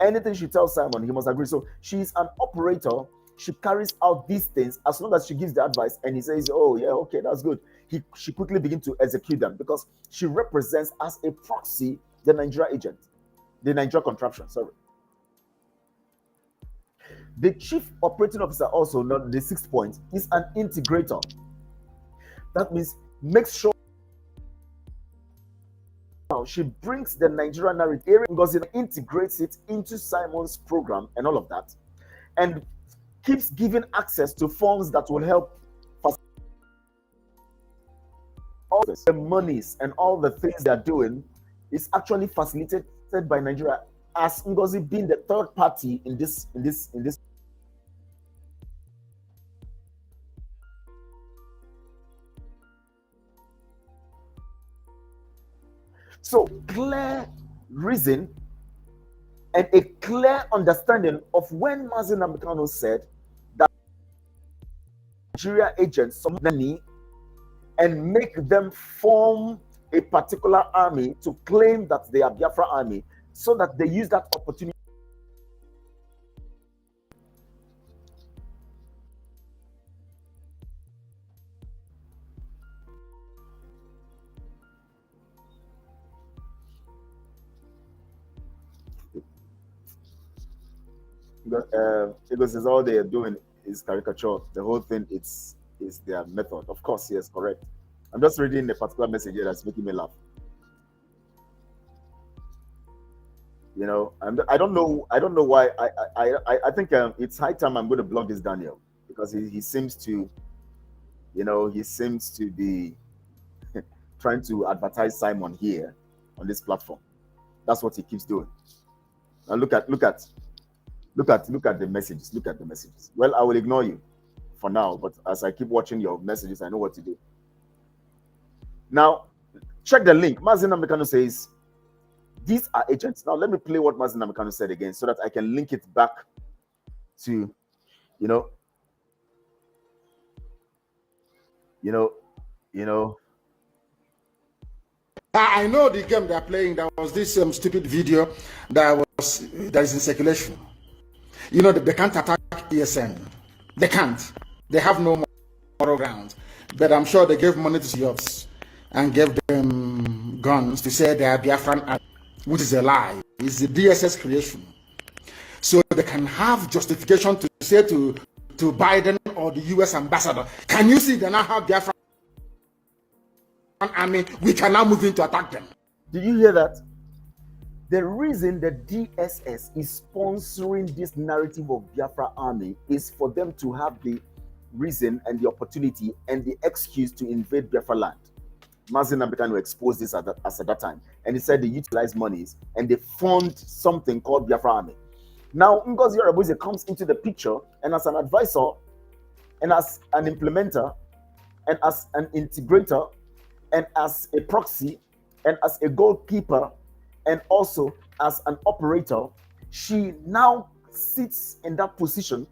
Anything she tells Simon, he must agree. So she's an operator. She carries out these things as long as she gives the advice and he says, oh, yeah, okay, that's good. She quickly begins to execute them because she represents as a proxy the Nigeria agent, the Nigeria contraption, sorry. The chief operating officer also, not the sixth point, is an integrator. That means makes sure she brings the Nigerian narrative because it integrates it into Simon's program and all of that, and keeps giving access to funds that will help all the monies and all the things they're doing is actually facilitated by Nigeria, as Ngozi being the third party in this. So clear reason and a clear understanding of when Mazi Nnamdi Kanu said that Nigeria agents some money and make them form a particular army to claim that they are Biafra army, so that they use that opportunity. Because it's all they are doing is caricature. The whole thing is their method. Of course, yes, correct. I'm just reading a particular message here that's making me laugh. You know, I don't know why. I think it's high time I'm going to block this Daniel, because he seems to, you know, he seems to be trying to advertise Simon here on this platform. That's what he keeps doing. Now look at the messages. Look at the messages. Well, I will ignore you for now, but as I keep watching your messages, I know what to do. Now, check the link. Mazi Nnamdi Kanu says, these are agents. Now, let me play what Mazi Nnamdi Kanu said again so that I can link it back to, you know. I know the game they're playing. There was this stupid video that is in circulation. You know, they can't attack ESN. They can't. They have no moral ground. But I'm sure they gave money to youths and gave them guns to say they are Biafran, which is a lie. It's the DSS creation. So they can have justification to say to Biden or the US ambassador, can you see they now have Biafran army? We can now move in to attack them. Did you hear that? The reason the DSS is sponsoring this narrative of Biafra army is for them to have the reason and the opportunity and the excuse to invade Biafra land. Mazi Nnamdi Kanu exposed this at that time, and he said they utilize monies and they fund something called Biafra army. Now Ngozi Oronigbo comes into the picture, and as an advisor, and as an implementer, and as an integrator, and as a proxy, and as a goalkeeper, and also as an operator, she now sits in that position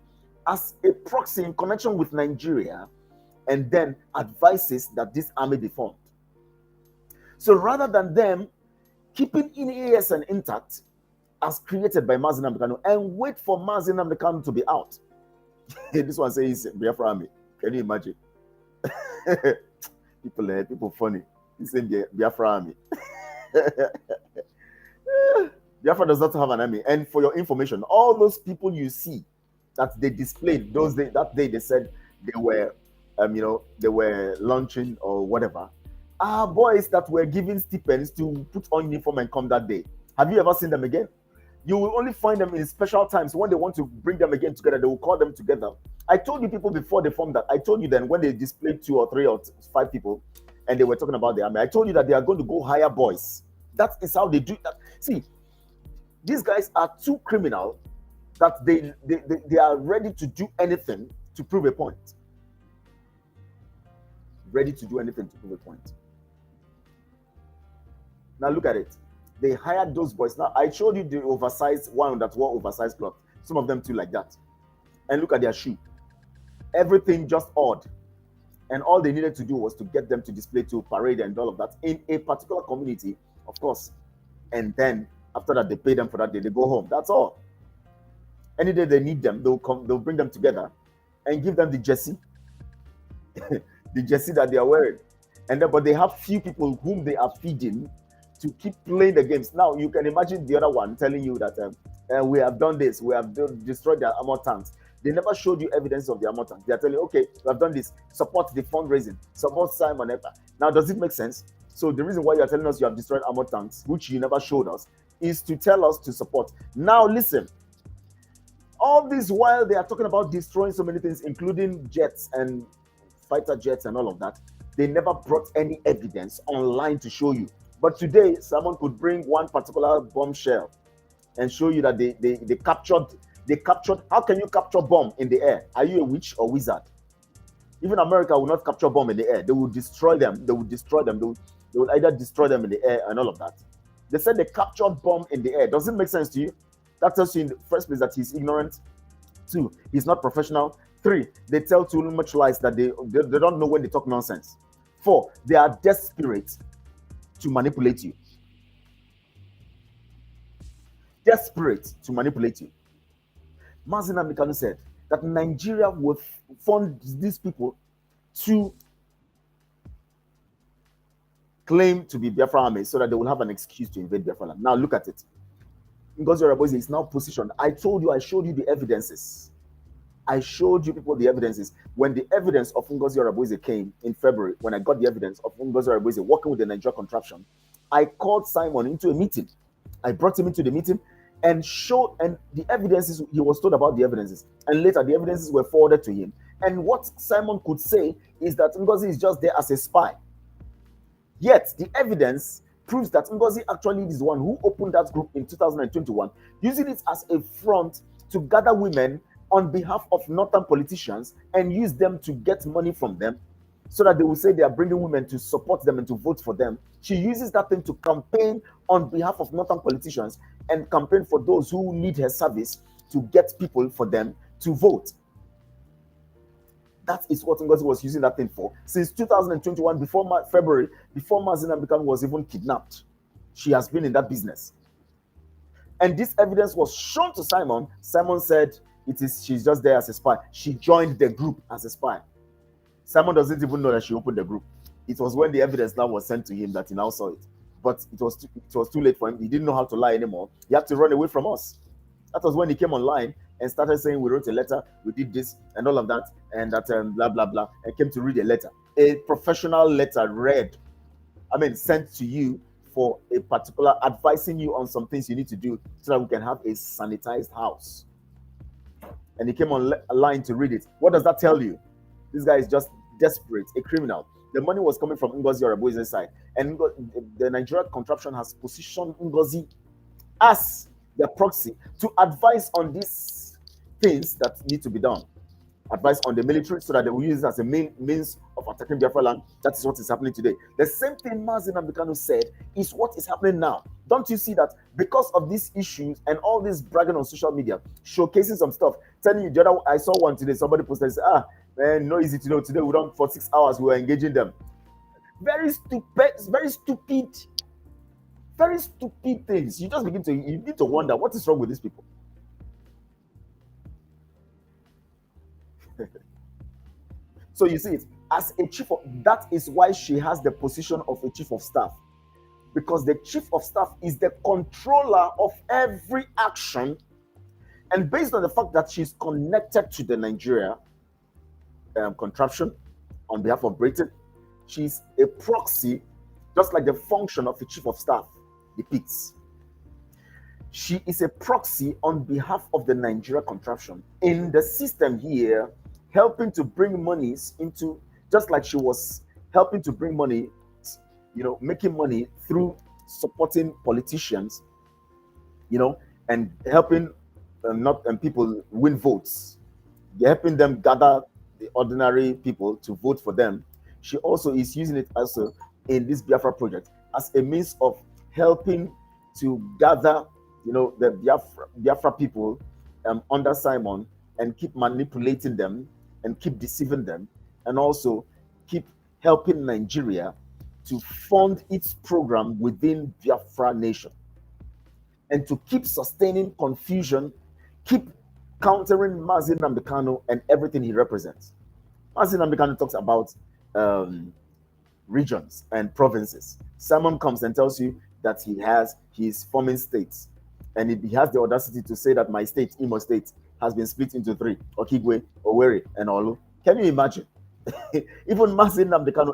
as a proxy in connection with Nigeria, and then advises that this army be formed. So rather than them keeping EASN intact as created by Mazi Nnamdi Kanu and wait for Mazi Nnamdi Kanu to be out, this one says Biafra army. Can you imagine? people funny. He said Biafra army. Biafra does not have an army. And for your information, all those people you see that they displayed that day they said they were they were launching or whatever, are boys that were given stipends to put on uniform and come that day. Have you ever seen them again? You will only find them in special times when they want to bring them again together. They will call them together. I told you people before they formed that. I told you then when they displayed 2 or 3 or 5 people and they were talking about the army, I told you that they are going to go hire boys. That is how they do that. See, these guys are too criminal that they are ready to do anything to prove a point. Ready to do anything to prove a point. Now look at it. They hired those boys. Now I showed you the oversized one that wore oversized cloth. Some of them too like that. And look at their shoe. Everything just odd. And all they needed to do was to get them to display, to parade and all of that in a particular community, of course. And then after that, they pay them for that day. They go home. That's all. Any day they need them, they'll bring them together and give them the jersey, the jersey that they are wearing. And then, but they have few people whom they are feeding to keep playing the games. Now you can imagine the other one telling you that we have done this, we have destroyed their armor tanks. They never showed you evidence of the armor tanks. They are telling you, okay, we have done this. Support the fundraising. Support Simon Ekpa. Now, does it make sense? So the reason why you are telling us you have destroyed armor tanks, which you never showed us, is to tell us to support. Now listen. All this while they are talking about destroying so many things, including jets and fighter jets and all of that, they never brought any evidence online to show you. But today, someone could bring one particular bombshell and show you that they captured. How can you capture bomb in the air? Are you a witch or wizard? Even America will not capture bomb in the air. They will destroy them. They will destroy them. They will either destroy them in the air and all of that. They said they captured bomb in the air. Does it make sense to you? That tells you in the first place that he's ignorant. 2, he's not professional. 3, they tell too much lies that they don't know when they talk nonsense. 4, they are desperate to manipulate you. Desperate to manipulate you. Mazi Nnamdi Kanu said that Nigeria will fund these people to claim to be Biafra army so that they will have an excuse to invade Biafra land. Now look at it. Ngozi Oronigbo is now positioned. I showed you the evidences. I showed you people the evidences. When the evidence of Ngozi Oronigbo came in February, when I got the evidence of Ngozi Oronigbo working with the Nigeria contraption, I called Simon into a meeting. I brought him into the meeting and showed, and the evidences, he was told about the evidences. And later the evidences were forwarded to him. And what Simon could say is that Ngozi is just there as a spy. Yet the evidence proves that Ngozi actually is the one who opened that group in 2021, using it as a front to gather women on behalf of northern politicians and use them to get money from them so that they will say they are bringing women to support them and to vote for them. She uses that thing to campaign on behalf of northern politicians and campaign for those who need her service to get people for them to vote. That is what Ngozi was using that thing for. Since 2021, before February, before Mazi Nnamdi Kanu was even kidnapped, she has been in that business. And this evidence was shown to Simon. Simon said, She's just there as a spy. She joined the group as a spy. Simon doesn't even know that she opened the group. It was when the evidence now was sent to him that he now saw it. But it was too late for him. He didn't know how to lie anymore. He had to run away from us. That was when he came online and started saying we wrote a letter, we did this and all of that, and that blah blah blah, and came to read a letter, a professional letter sent to you for a particular, advising you on some things you need to do so that we can have a sanitized house. And he came online to read it. What does that tell you? This guy is just desperate, a criminal. The money was coming from Ngozi Orebueze's side, and the Nigerian contraption has positioned Ngozi as the proxy to advise on these things that need to be done. Advice on the military so that they will use it as a means of attacking Biafra land. That is what is happening today. The same thing Mazi Nnamdi Kanu said is what is happening now. Don't you see that because of these issues and all this bragging on social media, showcasing some stuff, telling you, I saw one today, somebody posted, man, no easy to know. Today we don't, for 6 hours, we were engaging them. Very stupid things. You just begin to wonder what is wrong with these people. So you see it as a chief of, that is why she has the position of a chief of staff, because the chief of staff is the controller of every action, and based on the fact that she's connected to the Nigeria contraption on behalf of Britain, she's a proxy, just like the function of a chief of staff depicts. She is a proxy on behalf of the Nigeria contraption in the system here, helping to bring monies into, just like she was helping to bring money, making money through supporting politicians, and helping people win votes. They're helping them gather the ordinary people to vote for them. She also is using it also in this Biafra project as a means of helping to gather, the Biafra people under Simon, and keep manipulating them and keep deceiving them, and also keep helping Nigeria to fund its program within Biafra nation, and to keep sustaining confusion, keep countering Mazi Nnamdi Kanu and everything he represents. Mazi Nnamdi Kanu talks about regions and provinces. Simon comes and tells you that he is forming states, and he has the audacity to say that my state, Imo State, has been split into 3: Okigwe, Owerri, and Olu. Can you imagine? Even Mazi Nnamdi Kanu,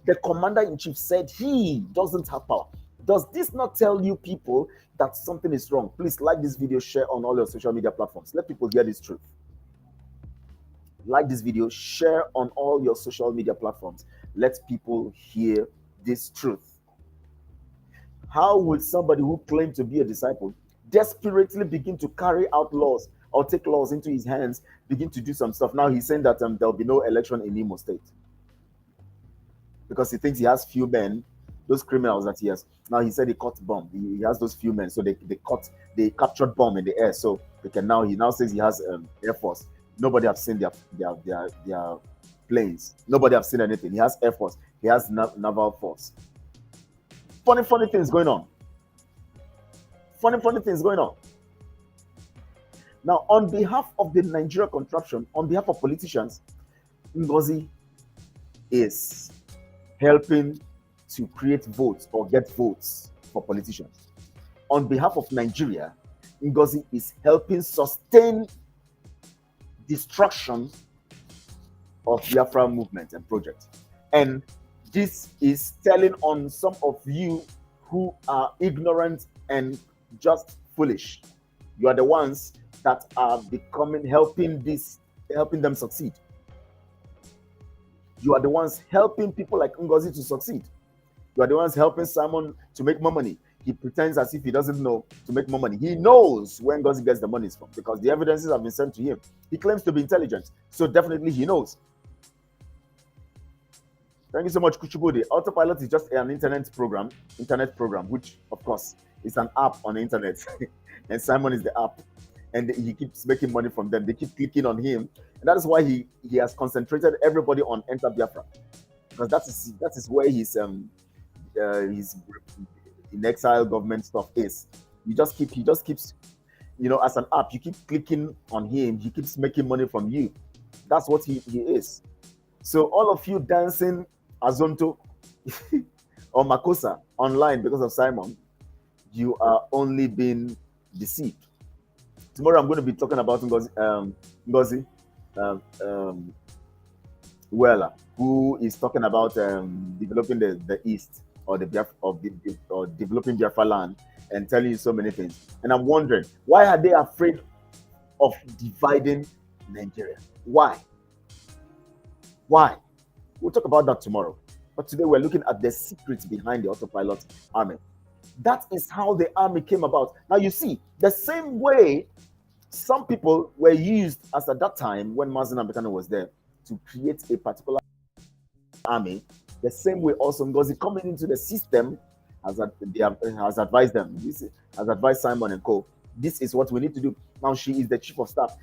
the commander-in-chief, said he doesn't have power. Does this not tell you people that something is wrong? Please like this video, share on all your social media platforms. Let people hear this truth. Like this video, share on all your social media platforms. Let people hear this truth. How will somebody who claimed to be a disciple desperately begin to carry out laws or take laws into his hands, begin to do some stuff? Now he's saying that there'll be no election in Imo State because he thinks he has few men, those criminals that he has. Now he said he caught bomb. He has those few men, so they captured bomb in the air, so they can now. He now says he has Air Force. Nobody have seen their planes. Nobody have seen anything. He has Air Force. He has naval force. Funny things going on. Funny things going on. Now, on behalf of the Nigeria contraption, on behalf of politicians, Ngozi is helping to create votes or get votes for politicians. On behalf of Nigeria, Ngozi is helping sustain destruction of Biafra movement and project. And this is telling on some of you who are ignorant and just foolish. You are the ones that are helping them succeed. You are the ones helping people like Ngozi to succeed. You are the ones helping Simon to make more money. He pretends as if he doesn't know to make more money. He knows where Ngozi gets the money from because the evidences have been sent to him. He claims to be intelligent, so definitely he knows. Thank you so much, Kuchibode. Autopilot is just an internet program, which of course is an app on the internet. And Simon is the app. And he keeps making money from them. They keep clicking on him. And that is why he has concentrated everybody on Enter Biafra. Because that is where his in exile government stuff is. He just keeps as an app, you keep clicking on him, he keeps making money from you. That's what he is. So all of you dancing Azonto or Makosa online because of Simon, you are only being deceived. Tomorrow I'm going to be talking about Ngozi Wella, who is talking about developing the East or or developing Biafra land and telling you so many things. And I'm wondering, why are they afraid of dividing Nigeria? Why? We'll talk about that tomorrow. But today we're looking at the secrets behind the Autopilot army. That is how the army came about. Now you see, the same way some people were used as at that time when Mazen Abekano was there to create a particular army, the same way also Ngozi coming into the system has advised them. This has advised Simon and Co. This is what we need to do. Now she is the chief of staff.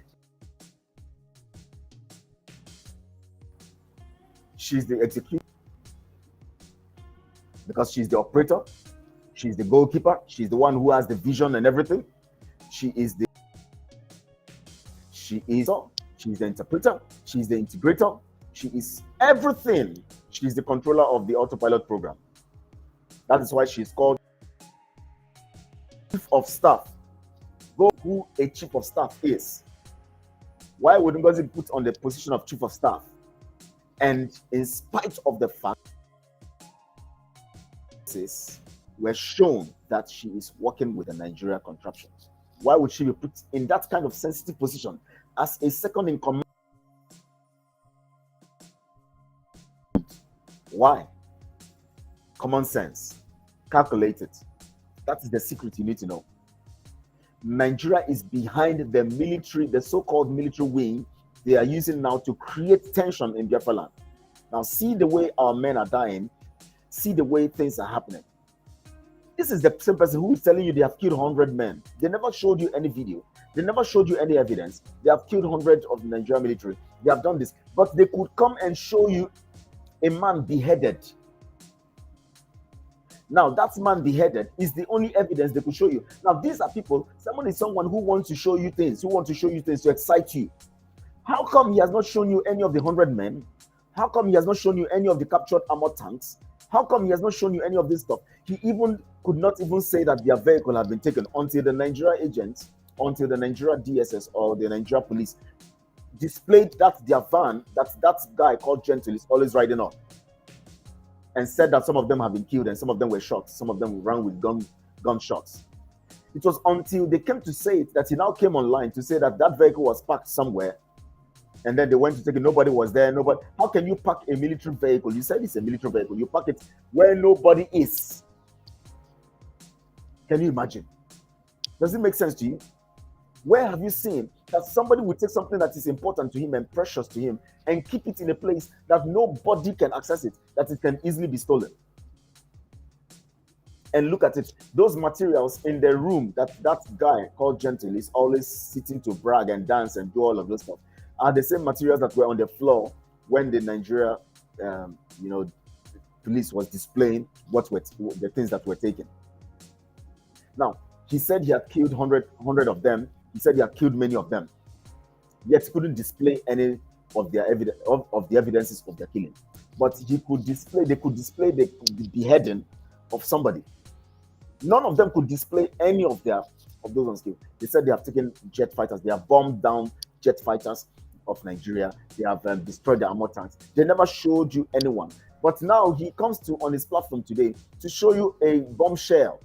She's the executive because she's the operator. She's the goalkeeper. She's the one who has the vision and everything. She's the interpreter. She's the integrator. She is everything. She's the controller of the Autopilot program. That is why she's called chief of staff. Go who a chief of staff is. Why would Ngozi put on the position of chief of staff? And in spite of the fact were shown that she is working with the Nigeria contraption, why would she be put in that kind of sensitive position as a second in command? Why? Common sense. Calculate it. That is the secret you need to know. Nigeria is behind the military, the so-called military wing they are using now to create tension in Biafra land. Now see the way our men are dying. See the way things are happening. This is the same person who is telling you they have killed 100 men. They never showed you any video. They never showed you any evidence. They have killed hundreds of the Nigerian military. They have done this. But they could come and show you a man beheaded. Now, that man beheaded is the only evidence they could show you. Now, these are people, someone is someone who wants to show you things, to excite you. How come he has not shown you any of the 100 men? How come he has not shown you any of the captured armored tanks? How come he has not shown you any of this stuff? He even could not even say that their vehicle had been taken until the Nigeria agents, until the Nigeria DSS or the Nigeria police displayed that their van, that guy called Gentle is always riding on, and said that some of them have been killed and some of them were shot. Some of them ran with gunshots. It was until they came to say it that he now came online to say that that vehicle was parked somewhere, and then they went to take it. Nobody was there. Nobody. How can you park a military vehicle? You said it's a military vehicle. You park it where nobody is. Can you imagine? Does it make sense to you? Where have you seen that somebody will take something that is important to him and precious to him and keep it in a place that nobody can access it, that it can easily be stolen? And look at it. Those materials in the room that guy called Gentle is always sitting to brag and dance and do all of this stuff are the same materials that were on the floor when the Nigeria, police was displaying the things that were taken. Now, he said he had killed 100 of them. He said he had killed many of them. Yet he couldn't display any of their evidence of the evidences of their killing. But they could display the beheading of somebody. None of them could display any of those on scale. They said they have taken jet fighters. They have bombed down jet fighters of Nigeria. They have destroyed the armor tanks. They never showed you anyone. But now he comes on his platform today to show you a bombshell.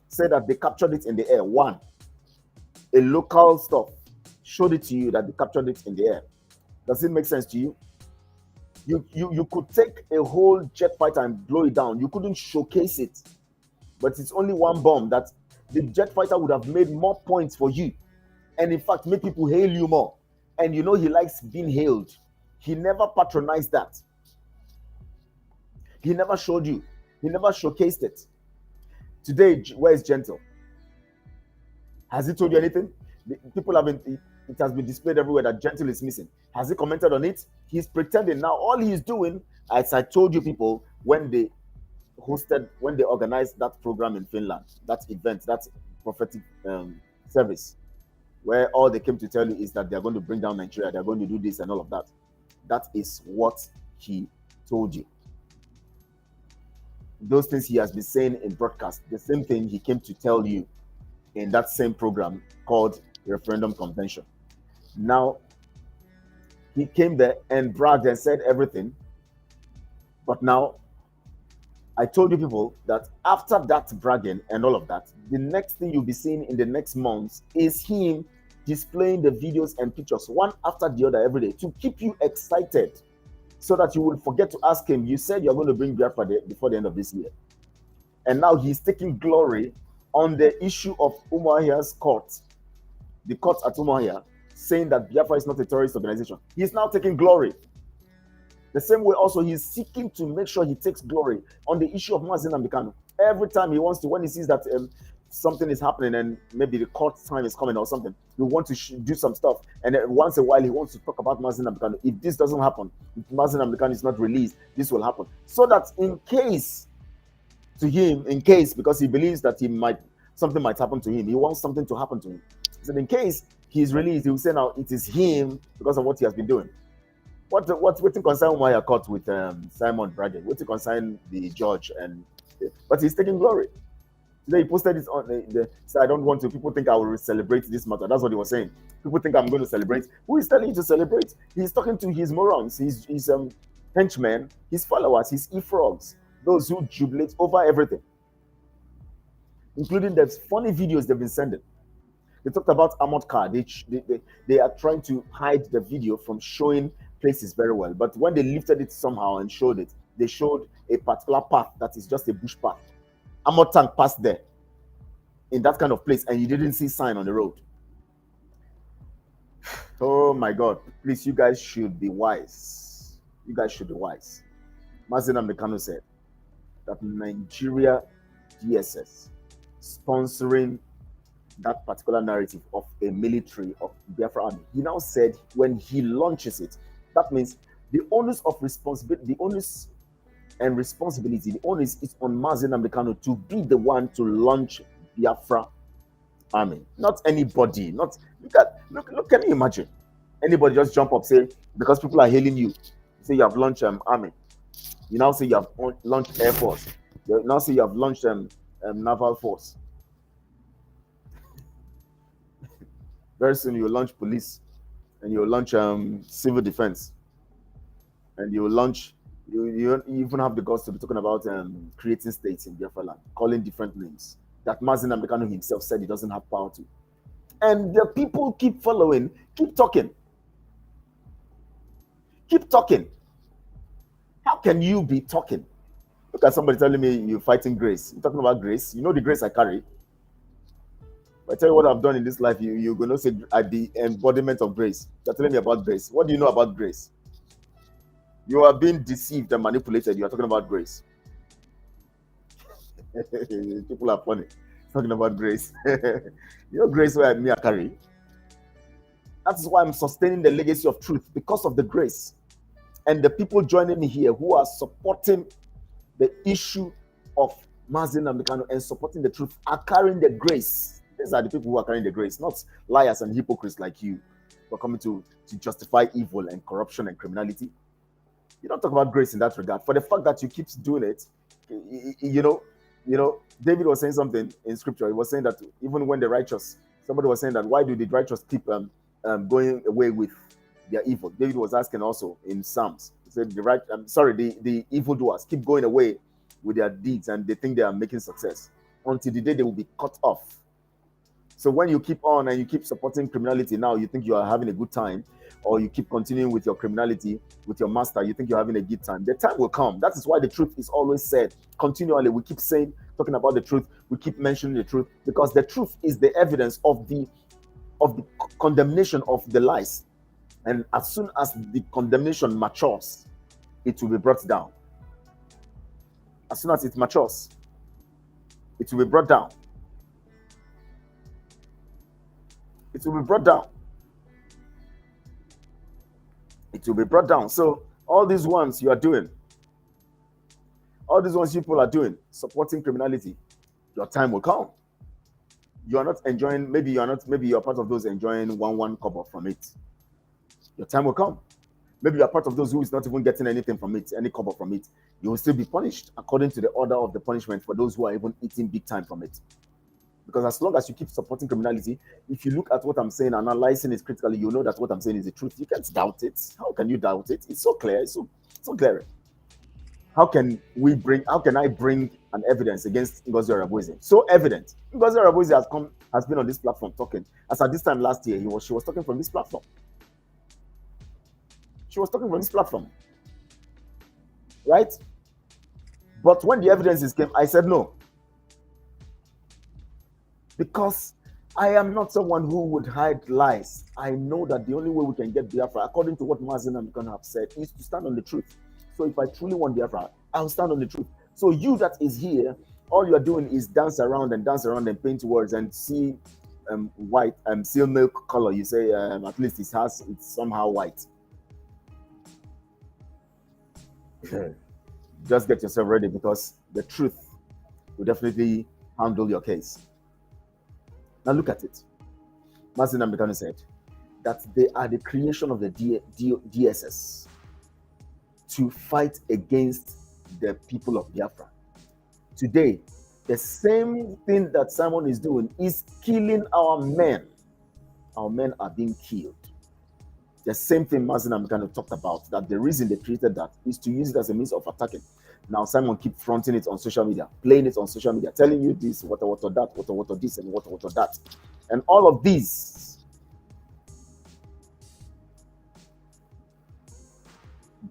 Say that they captured it in the air. One, a local stuff showed it to you that they captured it in the air. Does it make sense to you? You could take a whole jet fighter and blow it down. You couldn't showcase it. But it's only one bomb that the jet fighter would have made more points for you. And in fact, make people hail you more. And he likes being hailed. He never patronized that. He never showed you. He never showcased it. Today, where is Gentle? Has he told you anything? It has been displayed everywhere that Gentle is missing. Has he commented on it? He's pretending. Now, all he's doing, as I told you people, when they organized that program in Finland, that event, that prophetic service, where all they came to tell you is that they're going to bring down Nigeria, they're going to do this and all of that. That is what he told you. Those things he has been saying in broadcast, the same thing he came to tell you in that same program called Referendum Convention. Now, he came there and bragged and said everything. But now, I told you people that after that bragging and all of that, the next thing you'll be seeing in the next months is him displaying the videos and pictures one after the other every day to keep you excited so that you will forget to ask him, you said you're going to bring Biafra before the end of this year. And now he's taking glory on the issue of Umuahia's court, the court at Umuahia, saying that Biafra is not a terrorist organization. He's now taking glory. The same way also, he's seeking to make sure he takes glory on the issue of Mazi Nnamdi Kanu. Every time he wants to, when he sees that something is happening and maybe the court time is coming or something, he wants to do some stuff. And then once in a while, he wants to talk about Mazi Nnamdi Kanu. If this doesn't happen, if Mazi Nnamdi Kanu is not released, this will happen. So that in case, to him, in case, because he believes that something might happen to him, he wants something to happen to him. So in case he's released, he will say now it is him because of what he has been doing. What concern Umuahia court with Simon bragging? What concern the judge but he's taking glory. Today he posted this on so I don't want to. People think I will celebrate this matter. That's what he was saying. People think I'm going to celebrate. Who is telling you to celebrate? He's talking to his morons, his henchmen, his followers, his e-frogs, those who jubilate over everything, including the funny videos they've been sending. They talked about Armored Car. They are trying to hide the video from showing places very well. But when they lifted it somehow and showed it, they showed a particular path that is just a bush path. Armored tank passed there in that kind of place, and you didn't see sign on the road. Oh my God. Please, you guys should be wise. You guys should be wise. Mazi Nnamdi Kanu said that Nigeria DSS sponsoring that particular narrative of a military of Biafra army. He now said when he launches it, that means the onus of responsibility, the onus is on Mazi Nnamdi Kanu to be the one to launch Biafra army, not anybody. Not look. Can you imagine anybody just jump up, say, because people are hailing you, say you have launched army, you now say you have launched air force, you now say you have launched naval force. Very soon you will launch police, and you will launch civil defense, and you will launch. You even have the guts to be talking about creating states in Biafra land, calling different names that Mazi Nnamdi Kanu himself said he doesn't have power to. And the people keep following, keep talking. Keep talking. How can you be talking? Look at somebody telling me you're fighting grace. You're talking about grace. You know the grace I carry. If I tell you what I've done in this life, you're going to say I'm the embodiment of grace. You're telling me about grace. What do you know about grace? You are being deceived and manipulated. You are talking about grace. People are funny. Talking about grace. You know grace where me I carry. That is why I'm sustaining the legacy of truth, because of the grace. And the people joining me here who are supporting the issue of Mazi Nnamdi Kanu and supporting the truth are carrying the grace. These are the people who are carrying the grace, not liars and hypocrites like you who are coming to justify evil and corruption and criminality. You don't talk about grace in that regard. For the fact that you keep doing it, you know, David was saying something in scripture. He was saying that even when the righteous, somebody was saying that why do the righteous keep going away with their evil? David was asking also in Psalms. He said the evildoers keep going away with their deeds and they think they are making success until the day they will be cut off. So when you keep on and you keep supporting criminality, now you think you are having a good time, or you keep continuing with your criminality with your master, you think you're having a good time. The time will come. That is why the truth is always said continually. We keep talking about the truth. We keep mentioning the truth, because the truth is the evidence of the condemnation of the lies. And as soon as the condemnation matures, it will be brought down. As soon as it matures, it will be brought down. It will be brought down. It will be brought down. So all these ones you are doing, all these ones people are doing, supporting criminality, your time will come. you're not enjoying, maybe you're part of those enjoying one kobo from it. Your time will come. Maybe you're part of those who is not even getting anything from it, any kobo from it. You will still be punished according to the order of the punishment for those who are even eating big time from it. Because as long as you keep supporting criminality, if you look at what I'm saying, analyzing it critically, you know that what I'm saying is the truth. You can't doubt it. How can you doubt it? It's so clear. It's so clear. How can I bring an evidence against Ngozi Arabuize? So evident. Ngozi Arabuize has been on this platform talking. As at this time last year, she was talking from this platform. She was talking from this platform. Right? But when the evidences came, I said no. Because I am not someone who would hide lies. I know that the only way we can get Biafra, according to what Mazi Nnamdi Kanu have said, is to stand on the truth. So if I truly want Biafra, I'll stand on the truth. So you that is here, all you're doing is dance around and paint words and see white seal milk color. You say at least it's somehow white. Just get yourself ready, because the truth will definitely handle your case. Now look at it. Mazi Nnamdi Kanu said that they are the creation of the DSS to fight against the people of Biafra. Today, the same thing that Simon is doing is killing our men. Our men are being killed. The same thing Mazi Nnamdi Kanu talked about, that the reason they created that is to use it as a means of attacking. Now Simon keep fronting it on social media, playing it on social media, telling you this, what that, this, and what that. And all of these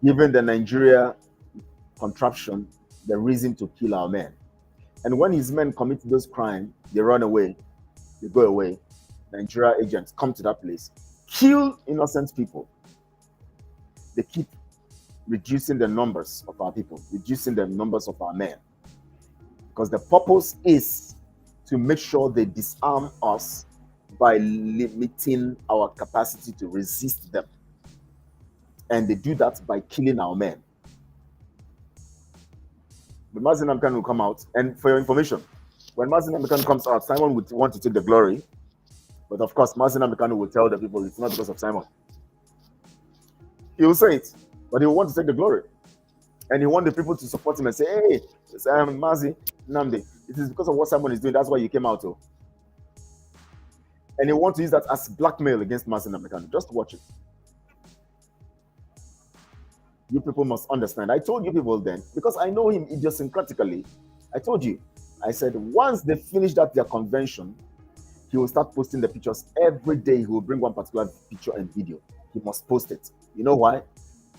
given the Nigeria contraption the reason to kill our men. And when his men commit those crimes, they run away, they go away. Nigeria agents come to that place, kill innocent people. They keep reducing the numbers of our people, reducing the numbers of our men. Because the purpose is to make sure they disarm us by limiting our capacity to resist them. And they do that by killing our men. But Mazi Nnamdi Kanu will come out, and for your information, when Mazi Nnamdi Kanu comes out, Simon would want to take the glory. But of course, Mazi Nnamdi Kanu will tell the people it's not because of Simon. He will say it, but he will want to take the glory. And he wants the people to support him and say, hey, Mazi Nnamdi, it is because of what Simon is doing, that's why you came out. Oh. And he wants to use that as blackmail against Mazi Nnamdi Kanu. Just watch it. You people must understand. I told you people then, because I know him idiosyncratically. I told you. I said, once they finish their convention, he will start posting the pictures. Every day he will bring one particular picture and video. He must post it. You know why?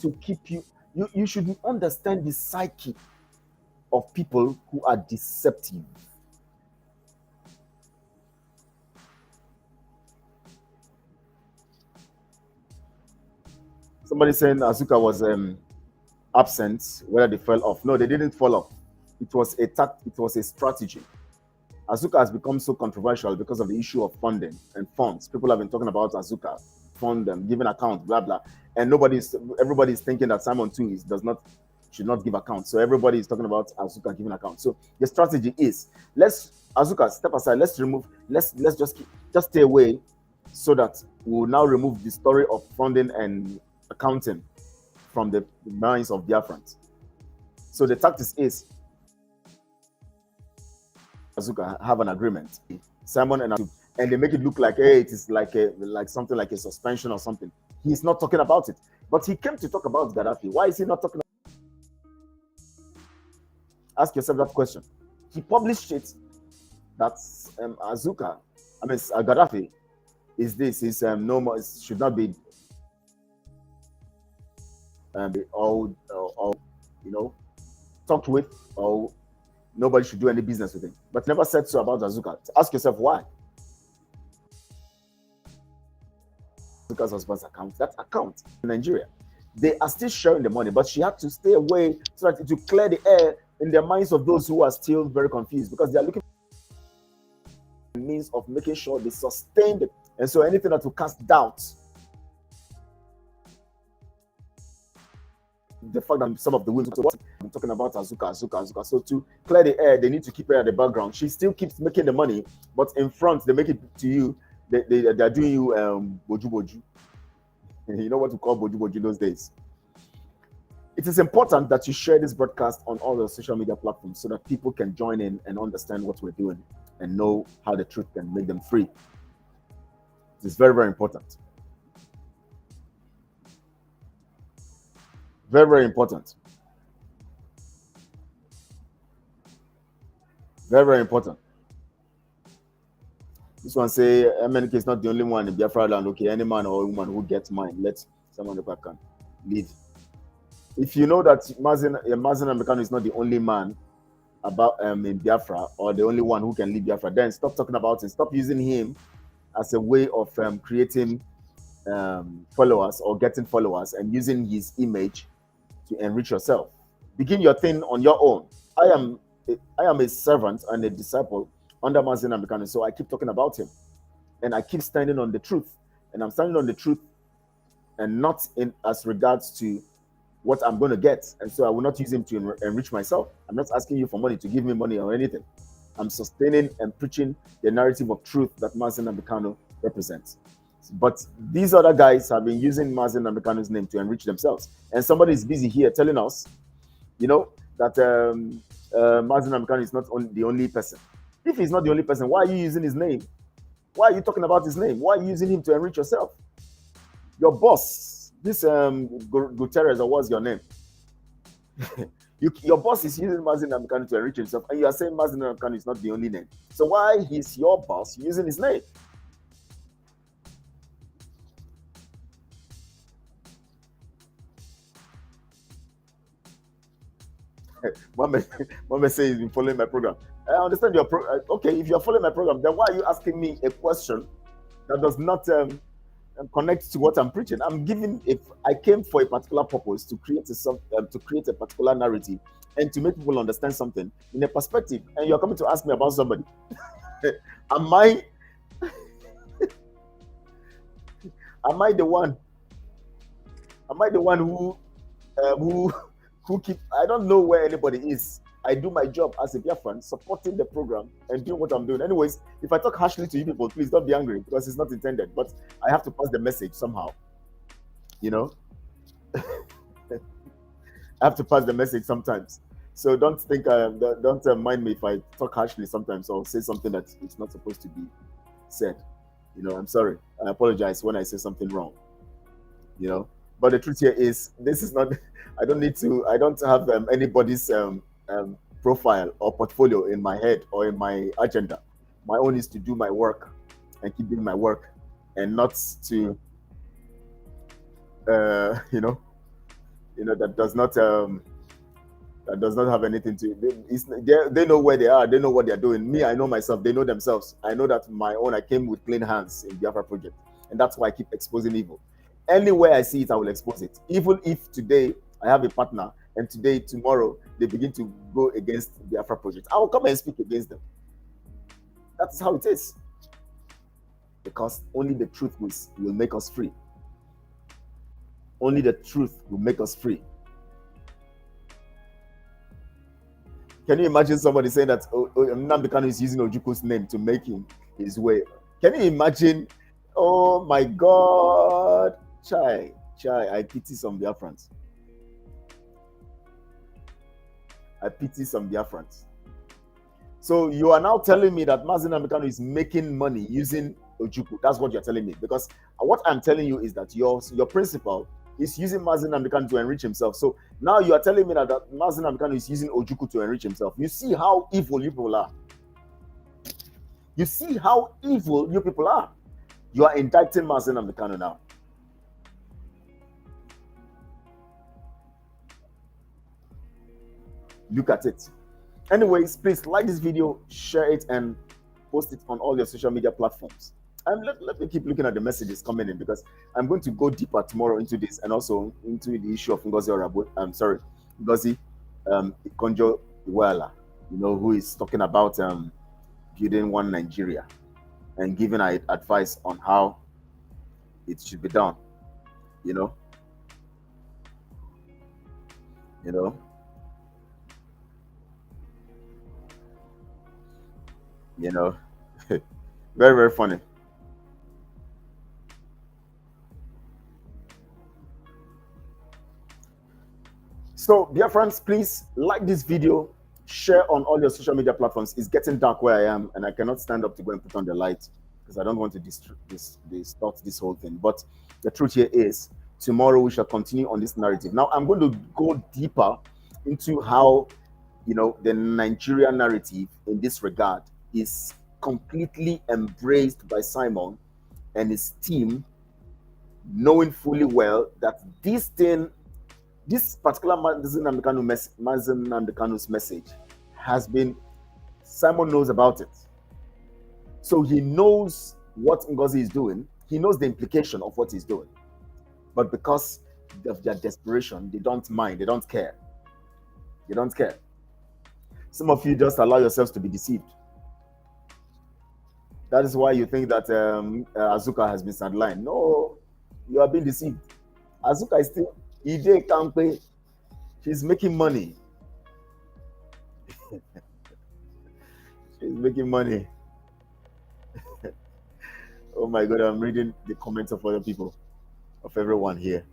To keep you should understand the psyche of people who are deceptive. Somebody saying Azuka was absent, whether they fell off. No, they didn't fall off. It was a strategy. Azuka has become so controversial because of the issue of funding and funds. People have been talking about Azuka, fund them, giving account, blah blah. And everybody's thinking that Simon too should not give account. So everybody is talking about Azuka giving account. So the strategy is, Azuka, step aside, let's just stay away, so that we'll now remove the story of funding and accounting from the minds of Biafrans. So the tactics is Azuka have an agreement, Simon and they make it look like, hey, it is like something like a suspension or something. He's not talking about it, but he came to talk about Gaddafi. Why is he not talking? Ask yourself that question. He published it that Gaddafi is no more, should not be all talked with, or nobody should do any business with him. But never said so about Azuka. Ask yourself why. Azuka's husband's account, that account in Nigeria, they are still sharing the money, but she had to stay away so that it will clear the air in the minds of those who are still very confused, because they are looking for a means of making sure they sustain it. And so anything that will cast doubt, the fact that some of the women talking about Azuka. So to clear the air, they need to keep her at the background. She still keeps making the money, but in front, they make it to you. They're doing you boju. You know what we call boju those days. It is important that you share this broadcast on all the social media platforms so that people can join in and understand what we're doing and know how the truth can make them free. It is very, very important. Very, very important. Very, very important. This one say, MNK is not the only one in Biafra land. Okay, any man or woman who gets mine, let someone the back can leave. If you know that Mazen Americano is not the only man about in Biafra or the only one who can leave Biafra, then stop talking about it. Stop using him as a way of creating followers or getting followers and using his image to enrich yourself. Begin your thing on your own. I am a servant and a disciple under Mazen Americano, so I keep talking about him and I keep standing on the truth, and I'm standing on the truth and not in as regards to what I'm going to get. And so I will not use him to enrich myself. I'm not asking you for money to give me money or anything. I'm sustaining and preaching the narrative of truth that Mazen Americano represents. But these other guys have been using Mazen Americano's name to enrich themselves. And somebody is busy here telling us, you know, that Mazen Americano is not the only person. If he's not the only person, why are you using his name? Why are you talking about his name? Why are you using him to enrich yourself? Your boss, this Gutierrez, or what's your name? Your boss is using Mazen Americano to enrich himself, and you are saying Mazen Americano is not the only name. So why is your boss using his name? Mama says he's been following my program. I understand your okay, if you're following my program, then why are you asking me a question that does not connect to what I'm preaching? I'm giving, if I came for a particular purpose to create a particular narrative and to make people understand something in a perspective, and you're coming to ask me about somebody. Am I the one who keep, I don't know where anybody is. I do my job as a Biafran, supporting the program and doing what I'm doing. Anyways, if I talk harshly to you people, please don't be angry, because it's not intended. But I have to pass the message somehow. You know, I have to pass the message sometimes. So don't think, don't mind me if I talk harshly sometimes or say something that it's not supposed to be said. You know, I'm sorry. I apologize when I say something wrong. You know, but the truth here is, this is not. I don't have anybody's profile or portfolio in my head or in my agenda. My own is to do my work and keep doing my work, and not to, you know, that does not have anything to. They know where they are. They know what they are doing. Me, I know myself. They know themselves. I know that my own. I came with clean hands in the BIAFRA project, and that's why I keep exposing evil. Anywhere I see it, I will expose it. Even if today I have a partner, and tomorrow, they begin to go against the BIAFRA project, I will come and speak against them. That is how it is. Because only the truth will make us free. Only the truth will make us free. Can you imagine somebody saying that Nnamdi Kanu is using Ojuku's name to make him his way? Can you imagine? Oh my God. Chai, I pity some Biafrans. I pity some Biafrans. So you are now telling me that Mazen Americano is making money using Ojukwu. That's what you're telling me. Because what I'm telling you is that your principal is using Mazen Americano to enrich himself. So now you are telling me that Mazen Americano is using Ojukwu to enrich himself. You see how evil you people are. You see how evil you people are. You are indicting Mazen Americano now. Look at it. Anyways, please like this video, share it, and post it on all your social media platforms. And let me keep looking at the messages coming in, because I'm going to go deeper tomorrow into this, and also into the issue of Ngozi Orabo. Ngozi Ikonjo Iweala, who is talking about building one Nigeria and giving advice on how it should be done. You know, very, very funny. So, dear friends, please like this video, share on all your social media platforms. It's getting dark where I am, and I cannot stand up to go and put on the light because I don't want to distort this whole thing. But the truth here is, tomorrow we shall continue on this narrative. Now, I'm going to go deeper into how, you know, the Nigerian narrative in this regard is completely embraced by Simon and his team, knowing fully well that this thing, this particular Mazen Namdekanu's message has been, Simon knows about it. So he knows what Ngozi is doing. He knows the implication of what he's doing. But because of their desperation, they don't mind. They don't care. They don't care. Some of you just allow yourselves to be deceived. That is why you think that Azuka has been sidelined. No, you are being deceived. Azuka is still, Ije Kampe, she's making money. She's making money. Oh my God, I'm reading the comments of other people, of everyone here.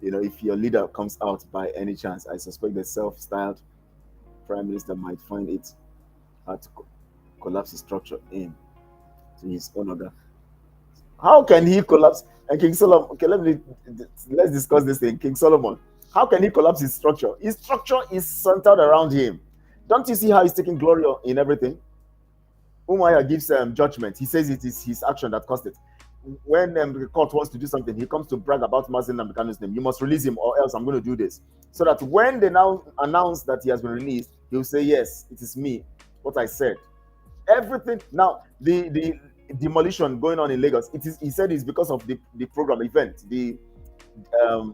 You know, if your leader comes out by any chance, I suspect the self-styled prime minister might find it hard to collapse his structure in to his own order. How can he collapse? And King Solomon, okay, let's discuss this thing. King Solomon, how can he collapse his structure? His structure is centered around him. Don't you see how he's taking glory in everything? Umaya gives judgment. He says it is his action that caused it. When the court wants to do something, he comes to brag about Mazen Namdekanu's name. You must release him or else I'm going to do this. So that when they now announce that he has been released, he'll say, yes, it is me, what I said. Everything. Now, the demolition going on in Lagos, it is, he said it's because of the program event, the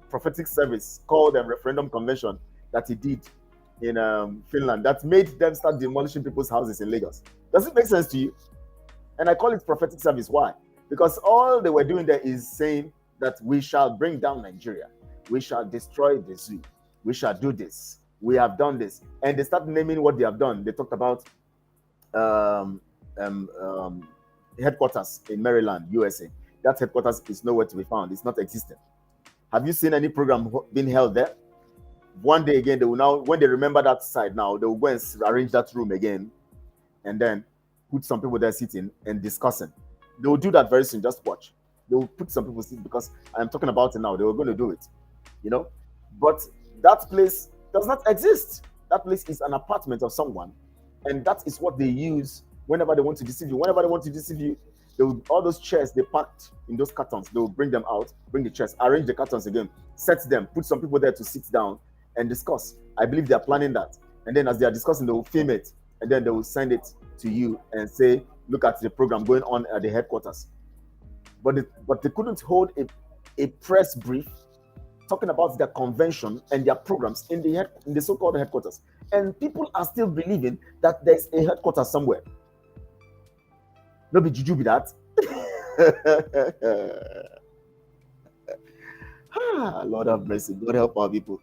prophetic service called referendum convention that he did in Finland that made them start demolishing people's houses in Lagos. Does it make sense to you? And I call it prophetic service. Why? Because all they were doing there is saying that we shall bring down Nigeria. We shall destroy the zoo. We shall do this. We have done this. And they start naming what they have done. They talked about headquarters in Maryland, USA. That headquarters is nowhere to be found. It's not existent. Have you seen any program being held there? One day again, they will now, when they remember that side now, they will go and arrange that room again and then put some people there sitting and discussing. They will do that very soon. Just watch. They will put some people sitting because I'm talking about it now. They were going to do it, you know. But that place does not exist. That place is an apartment of someone, and that is what they use whenever they want to deceive you. Whenever they want to deceive you, they will, all those chairs they packed in those cartons, they will bring them out, bring the chairs, arrange the cartons again, set them, put some people there to sit down and discuss. I believe they are planning that. And then as they are discussing, they will film it, and then they will send it to you and say, look at the program going on at the headquarters. But they couldn't hold a press brief talking about their convention and their programs in the so-called headquarters. And people are still believing that there's a headquarters somewhere. No be juju be that. Lord have mercy. God help our people.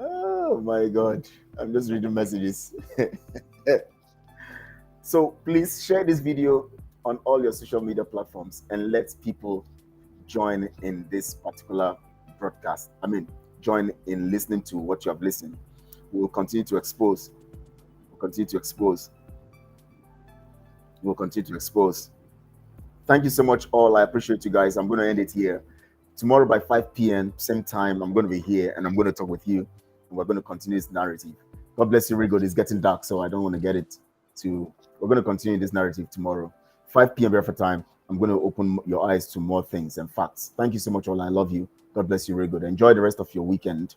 Oh my God. I'm just reading messages. So please share this video on all your social media platforms and let people join in this particular broadcast. I mean, join in listening to what you have listened. We'll continue to expose. We'll continue to expose. We'll continue to expose. Thank you so much, all. I appreciate you guys. I'm going to end it here. Tomorrow by 5 p.m., same time, I'm going to be here and I'm going to talk with you. And we're going to continue this narrative. God bless you, Rigo. It's getting dark, so I don't want to get it to... We're going to continue this narrative tomorrow. 5 p.m. Biafra time. I'm going to open your eyes to more things and facts. Thank you so much, all. I love you. God bless you, Rigo. Enjoy the rest of your weekend.